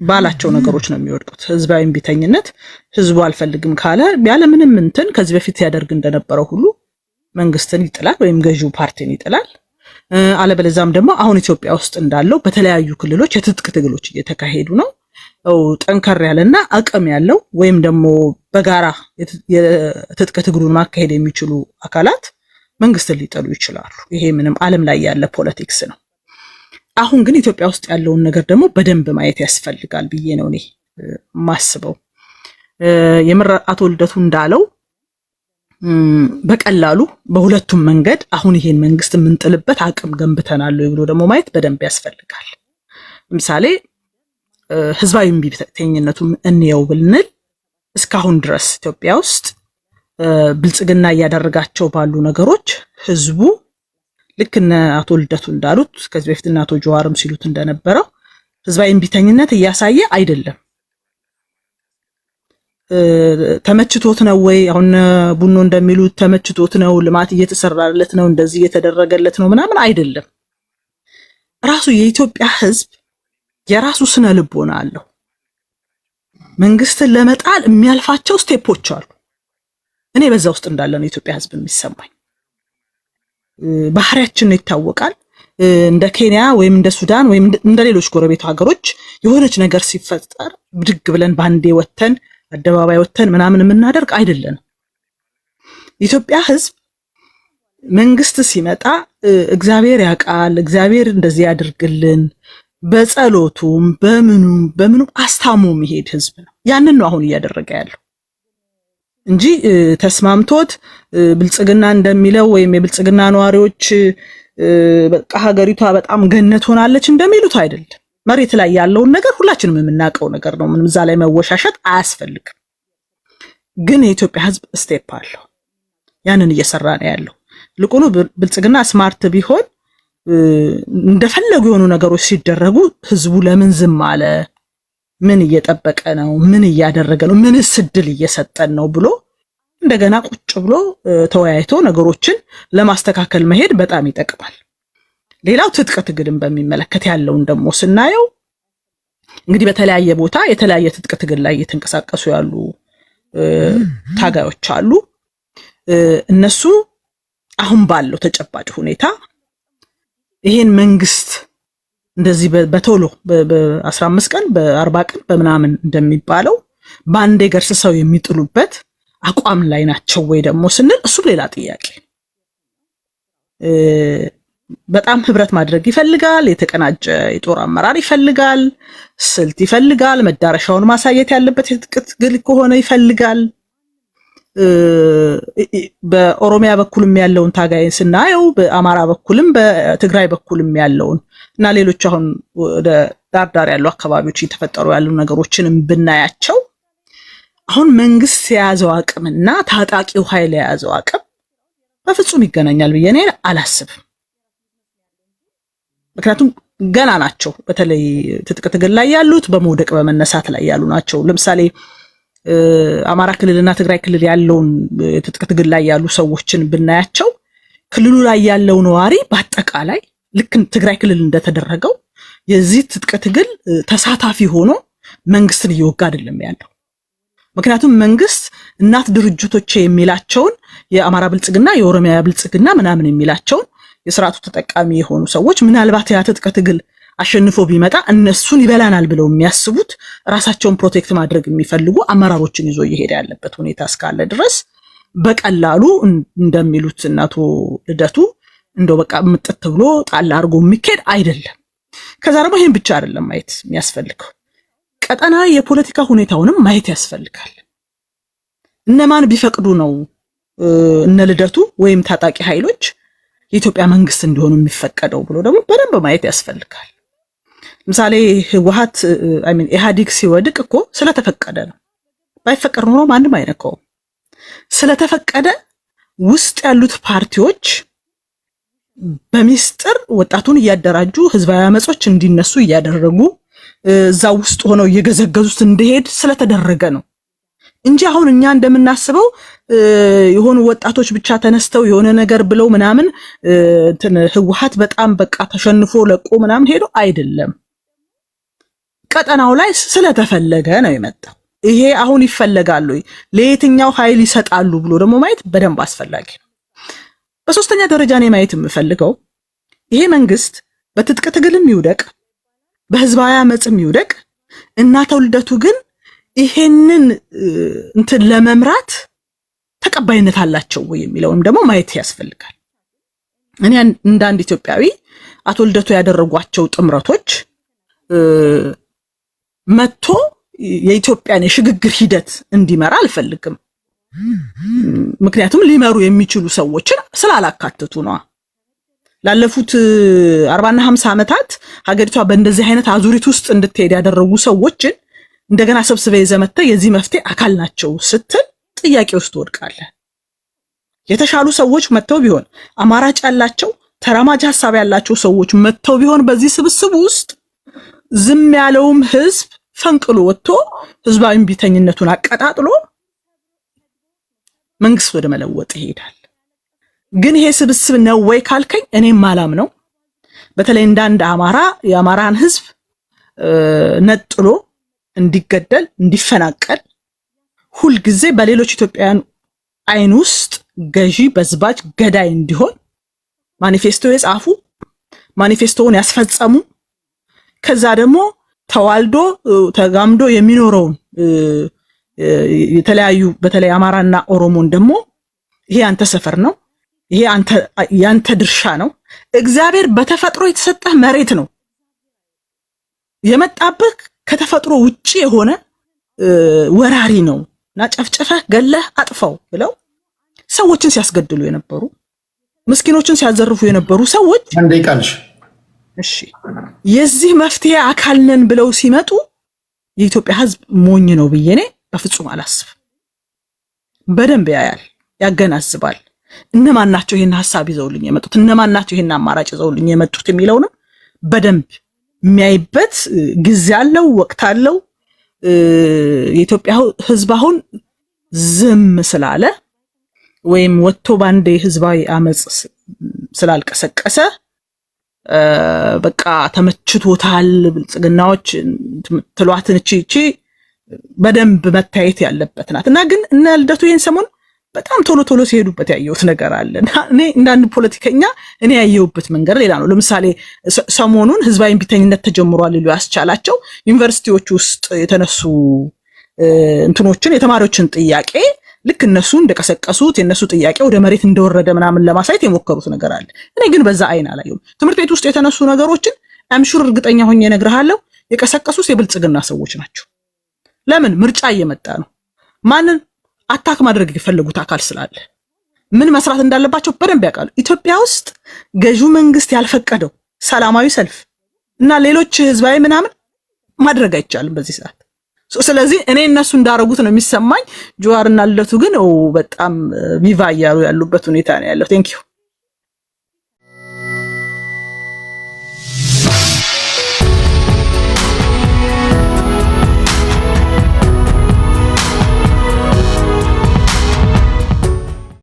ባላቸው ነገሮች ነው የሚወድቁት። ህዝባዊ እምቢተኝነት ህዝቡ አልፈልግም ካለ ያለ ምንም እንትን ከዚህ በፊት ያደርግ እንደነበረው ሁሉ መንግስትን ይጥላል ወይም ገዢው ፓርቲን ይጥላል። አለበለዚያም ደግሞ አሁን ኢትዮጵያ ውስጥ እንዳለው በተለያዩ ክልሎች የትጥቅ ትግሎች እየተካሄዱ ነው። ጠንከር ያለና አቅም ያለው ወይም ደግሞ በጋራ የትጥቅ ትግሉን ማካሄድ የሚችሉ አካላት መንግስትን ሊጠሉ ይችላሉ። ይሄ ምንም ዓለም ላይ ያለ ፖለቲክስ ነው። አሁን ግን ኢትዮጵያ ውስጥ ያለውን ነገር ደግሞ በደንብ ማየት ያስፈልጋል ብዬ ነው እኔ ማስበው። የምር አቶ ልደቱ እንዳለው በቀላሉ በሁለቱም መንገድ አሁን ይሄን መንግስት የምንጥልበት አቅም ገንብተናል ብሎ ደግሞ ማየት በደንብ ያስፈልጋል። ለምሳሌ ህዝባዊ እምቢተኝነቱን እንየው ብንል እስካሁን ድረስ ኢትዮጵያ ውስጥ ብልጽግና እያደረጋቸው ባሉ ነገሮች ህዝቡ ልክ እነ አቶ ልደቱ እንዳሉት ከዚህ በፊት እና አቶ ጀዋርም ሲሉት እንደነበረው ህዝባዊ እምቢተኝነት እያሳየ አይደለም። ተመችቶት ነው ወይ አሁን ቡኖ እንደሚሉት ተመችቶት ነው ልማት እየተሰራለት ነው እንደዚህ እየተደረገለት ነው ምናምን አይደለም። ራሱ የኢትዮጵያ ህዝብ የራሱ ስነ ልቦና አለው። መንግስትን ለመጣል የሚያልፋቸው ስቴፖች አሉ። እኔ በዛ ውስጥ እንዳለ ነው የኢትዮጵያ ህዝብ የሚሰማኝ። ባህሪያችን ይታወቃል። እንደ ኬንያ ወይም እንደ ሱዳን ወይም እንደ ሌሎች ጎረቤት ሀገሮች የሆነች ነገር ሲፈጠር ብድግ ብለን ባንዴ ወተን አደባባይ ወተን ምናምን የምናደርግ አይደለም። የኢትዮጵያ ህዝብ መንግስት ሲመጣ እግዚአብሔር ያውቃል፣ እግዚአብሔር እንደዚህ ያድርግልን፣ በጸሎቱም በምኑም አስታሞ የሚሄድ ህዝብ ነው። ያንን ነው አሁን እያደረገ ያለው እንጂ ተስማምቶት ብልጽግና እንደሚለው ወይም የብልጽግና ነዋሪዎች በቃ ሀገሪቷ በጣም ገነት ሆናለች እንደሚሉት አይደለም። መሬት ላይ ያለውን ነገር ሁላችንም የምናውቀው ነገር ነው። ምንም እዛ ላይ መወሻሸት አያስፈልግም። ግን የኢትዮጵያ ህዝብ ስቴፕ አለው። ያንን እየሰራ ነው ያለው። ልቁኑ ብልጽግና ስማርት ቢሆን እንደፈለጉ የሆኑ ነገሮች ሲደረጉ ህዝቡ ለምን ዝም አለ? ምን እየጠበቀ ነው? ምን እያደረገ ነው? ምንስ እድል እየሰጠን ነው ብሎ እንደገና ቁጭ ብሎ ተወያይቶ ነገሮችን ለማስተካከል መሄድ በጣም ይጠቅማል። ሌላው ትጥቅ ትግልን በሚመለከት ያለውን ደግሞ ስናየው እንግዲህ በተለያየ ቦታ የተለያየ ትጥቅ ትግል ላይ እየተንቀሳቀሱ ያሉ ታጋዮች አሉ። እነሱ አሁን ባለው ተጨባጭ ሁኔታ ይሄን መንግስት እንደዚህ በቶሎ በ15 ቀን በ40 ቀን በምናምን እንደሚባለው ባንዴ ገርስሰው የሚጥሉበት አቋም ላይ ናቸው ወይ ደግሞ ስንል እሱ ሌላ ጥያቄ። በጣም ህብረት ማድረግ ይፈልጋል። የተቀናጀ የጦር አመራር ይፈልጋል። ስልት ይፈልጋል። መዳረሻውን ማሳየት ያለበት የትጥቅ ትግል ከሆነ ይፈልጋል። በኦሮሚያ በኩልም ያለውን ታጋይ ስናየው በአማራ በኩልም በትግራይ በኩልም ያለውን እና ሌሎች አሁን ወደ ዳርዳር ያሉ አካባቢዎች እየተፈጠሩ ያሉ ነገሮችንም ብናያቸው አሁን መንግስት የያዘው አቅምና ታጣቂው ኃይል የያዘው አቅም በፍጹም ይገናኛል ብዬ እኔ አላስብም። ምክንያቱም ገና ናቸው። በተለይ ትጥቅ ትግል ላይ ያሉት በመውደቅ በመነሳት ላይ ያሉ ናቸው። ለምሳሌ አማራ ክልልና ትግራይ ክልል ያለውን ትጥቅ ትግል ላይ ያሉ ሰዎችን ብናያቸው ክልሉ ላይ ያለው ነዋሪ በአጠቃላይ ልክ ትግራይ ክልል እንደተደረገው የዚህ ትጥቅ ትግል ተሳታፊ ሆኖ መንግስትን እየወጋ አይደለም ያለው። ምክንያቱም መንግስት እናት ድርጅቶች የሚላቸውን የአማራ ብልጽግና የኦሮሚያ ብልጽግና ምናምን የሚላቸውን የስርዓቱ ተጠቃሚ የሆኑ ሰዎች ምናልባት ያ ትጥቅ ትግል አሸንፎ ቢመጣ እነሱን ይበላናል ብለው የሚያስቡት ራሳቸውን ፕሮቴክት ማድረግ የሚፈልጉ አመራሮችን ይዞ እየሄደ ያለበት ሁኔታ እስካለ ድረስ በቀላሉ እንደሚሉት እናቶ ልደቱ እንደው በቃ ምጥጥ ብሎ ጣል አድርጎ የሚካሄድ አይደለም። ከዛ ደግሞ ይሄን ብቻ አይደለም ማየት የሚያስፈልገው፣ ቀጠናዊ የፖለቲካ ሁኔታውንም ማየት ያስፈልጋል። እነማን ቢፈቅዱ ነው እነ ልደቱ ወይም ታጣቂ ኃይሎች የኢትዮጵያ መንግስት እንዲሆኑ የሚፈቀደው ብሎ ደግሞ በደንብ ማየት ያስፈልጋል። ለምሳሌ ህወሓት ኢህአዴግ ሲወድቅ እኮ ስለተፈቀደ ነው። ባይፈቀድ ኖሮ ማንም አይነካውም። ስለተፈቀደ ውስጥ ያሉት ፓርቲዎች በሚስጥር ወጣቱን እያደራጁ ህዝባዊ አመጾች እንዲነሱ እያደረጉ እዛ ውስጥ ሆነው እየገዘገዙት እንዲሄድ ስለተደረገ ነው እንጂ አሁን እኛ እንደምናስበው የሆኑ ወጣቶች ብቻ ተነስተው የሆነ ነገር ብለው ምናምን ህወሓት በጣም በቃ ተሸንፎ ለቆ ምናምን ሄዶ አይደለም። ቀጠናው ላይ ስለተፈለገ ነው የመጣው። ይሄ አሁን ይፈልጋሉ ለየትኛው ኃይል ይሰጣሉ ብሎ ደግሞ ማየት በደንብ አስፈላጊ ነው። በሶስተኛ ደረጃ ነው ማየት የምፈልገው ይሄ መንግስት በትጥቅ ትግልም ይውደቅ በህዝባዊ አመጽም ይውደቅ እናቶ ልደቱ ግን ይሄንን እንትን ለመምራት ተቀባይነት አላቸው ወይ የሚለውም ደግሞ ማየት ያስፈልጋል። እኔ እንደ አንድ ኢትዮጵያዊ አቶ ልደቱ ያደረጓቸው ጥምረቶች መጥቶ የኢትዮጵያን የሽግግር ሂደት እንዲመራ አልፈልግም። ምክንያቱም ሊመሩ የሚችሉ ሰዎችን ስላላካተቱ ነው። ላለፉት 40 እና 50 ዓመታት ሀገሪቷ በእንደዚህ አይነት አዙሪት ውስጥ እንድትሄድ ያደረጉ ሰዎችን እንደገና ሰብስበ የዘመተ የዚህ መፍትሄ አካል ናቸው ስትል ጥያቄ ውስጥ ወድቃለህ። የተሻሉ ሰዎች መጥተው ቢሆን አማራጭ ያላቸው ተራማጅ ሐሳብ ያላቸው ሰዎች መጥተው ቢሆን በዚህ ስብስብ ውስጥ ዝም ያለውም ህዝብ ፈንቅሎ ወጥቶ ህዝባዊ ቢተኝነቱን አቀጣጥሎ መንግስት ወደ መለወጥ ይሄዳል። ግን ይሄ ስብስብ ነው ወይ ካልከኝ እኔም ማላም ነው። በተለይ እንዳንድ አማራ የአማራን ህዝብ ነጥሎ እንዲገደል እንዲፈናቀል ሁል ጊዜ በሌሎች ኢትዮጵያውያን አይን ውስጥ ገዢ በዝባጅ ገዳይ እንዲሆን ማኒፌስቶ የጻፉ ማኒፌስቶውን ያስፈጸሙ ከዛ ደግሞ ተዋልዶ ተጋምዶ የሚኖረውን የተለያዩ በተለይ አማራና ኦሮሞን ደግሞ ይሄ አንተ ሰፈር ነው፣ ይሄ ያንተ ድርሻ ነው፣ እግዚአብሔር በተፈጥሮ የተሰጠህ መሬት ነው፣ የመጣብህ ከተፈጥሮ ውጪ የሆነ ወራሪ ነው እና ጨፍጨፈህ ገለህ አጥፋው ብለው ሰዎችን ሲያስገድሉ የነበሩ ምስኪኖችን ሲያዘርፉ የነበሩ ሰዎች አንዴቃልሽ እሺ የዚህ መፍትሄ አካል ነን ብለው ሲመጡ የኢትዮጵያ ህዝብ ሞኝ ነው ብዬ እኔ በፍጹም አላስብም። በደንብ ያያል፣ ያገናዝባል። እነማን ናቸው ይሄን ሐሳብ ይዘውልኝ የመጡት እነማን ናቸው ይሄን አማራጭ ይዘውልኝ የመጡት የሚለውንም በደንብ የሚያይበት ጊዜ አለው፣ ወቅት አለው። የኢትዮጵያ ህዝብ አሁን ዝም ስላለ ወይም ወጥቶ ባንዴ ህዝባዊ አመጽ ስላልቀሰቀሰ በቃ ተመችቶታል ብልጽግናዎች ትሏትን እቺ በደንብ መታየት ያለበት ናት። እና ግን እነ ልደቱ ይሄን ሰሞን በጣም ቶሎ ሲሄዱበት ያየሁት ነገር አለ። እኔ እንዳንድ ፖለቲከኛ እኔ ያየሁበት መንገድ ሌላ ነው። ለምሳሌ ሰሞኑን ህዝባዊ ቢተኝነት ተጀምሯል ሊሉ ያስቻላቸው ዩኒቨርሲቲዎች ውስጥ የተነሱ እንትኖችን የተማሪዎችን ጥያቄ ልክ እነሱ እንደቀሰቀሱት የነሱ ጥያቄ ወደ መሬት እንደወረደ ምናምን ለማሳየት የሞከሩት ነገር አለ። እኔ ግን በዛ አይን አላየሁም። ትምህርት ቤት ውስጥ የተነሱ ነገሮችን አምሹር እርግጠኛ ሆኜ እነግርሃለሁ የቀሰቀሱት የብልጽግና ሰዎች ናቸው። ለምን ምርጫ እየመጣ ነው። ማንን አታክ ማድረግ የፈለጉት አካል ስላለ ምን መስራት እንዳለባቸው በደንብ ያውቃሉ። ኢትዮጵያ ውስጥ ገዢው መንግስት ያልፈቀደው ሰላማዊ ሰልፍ እና ሌሎች ህዝባዊ ምናምን ማድረግ አይቻልም በዚህ ሰዓት። ስለዚህ እኔ እነሱ እንዳረጉት ነው የሚሰማኝ። ጀዋርና ልደቱ ግን በጣም ቪቫ እያሉ ያሉበት ሁኔታ ነው ያለው። ቴንክ ዩ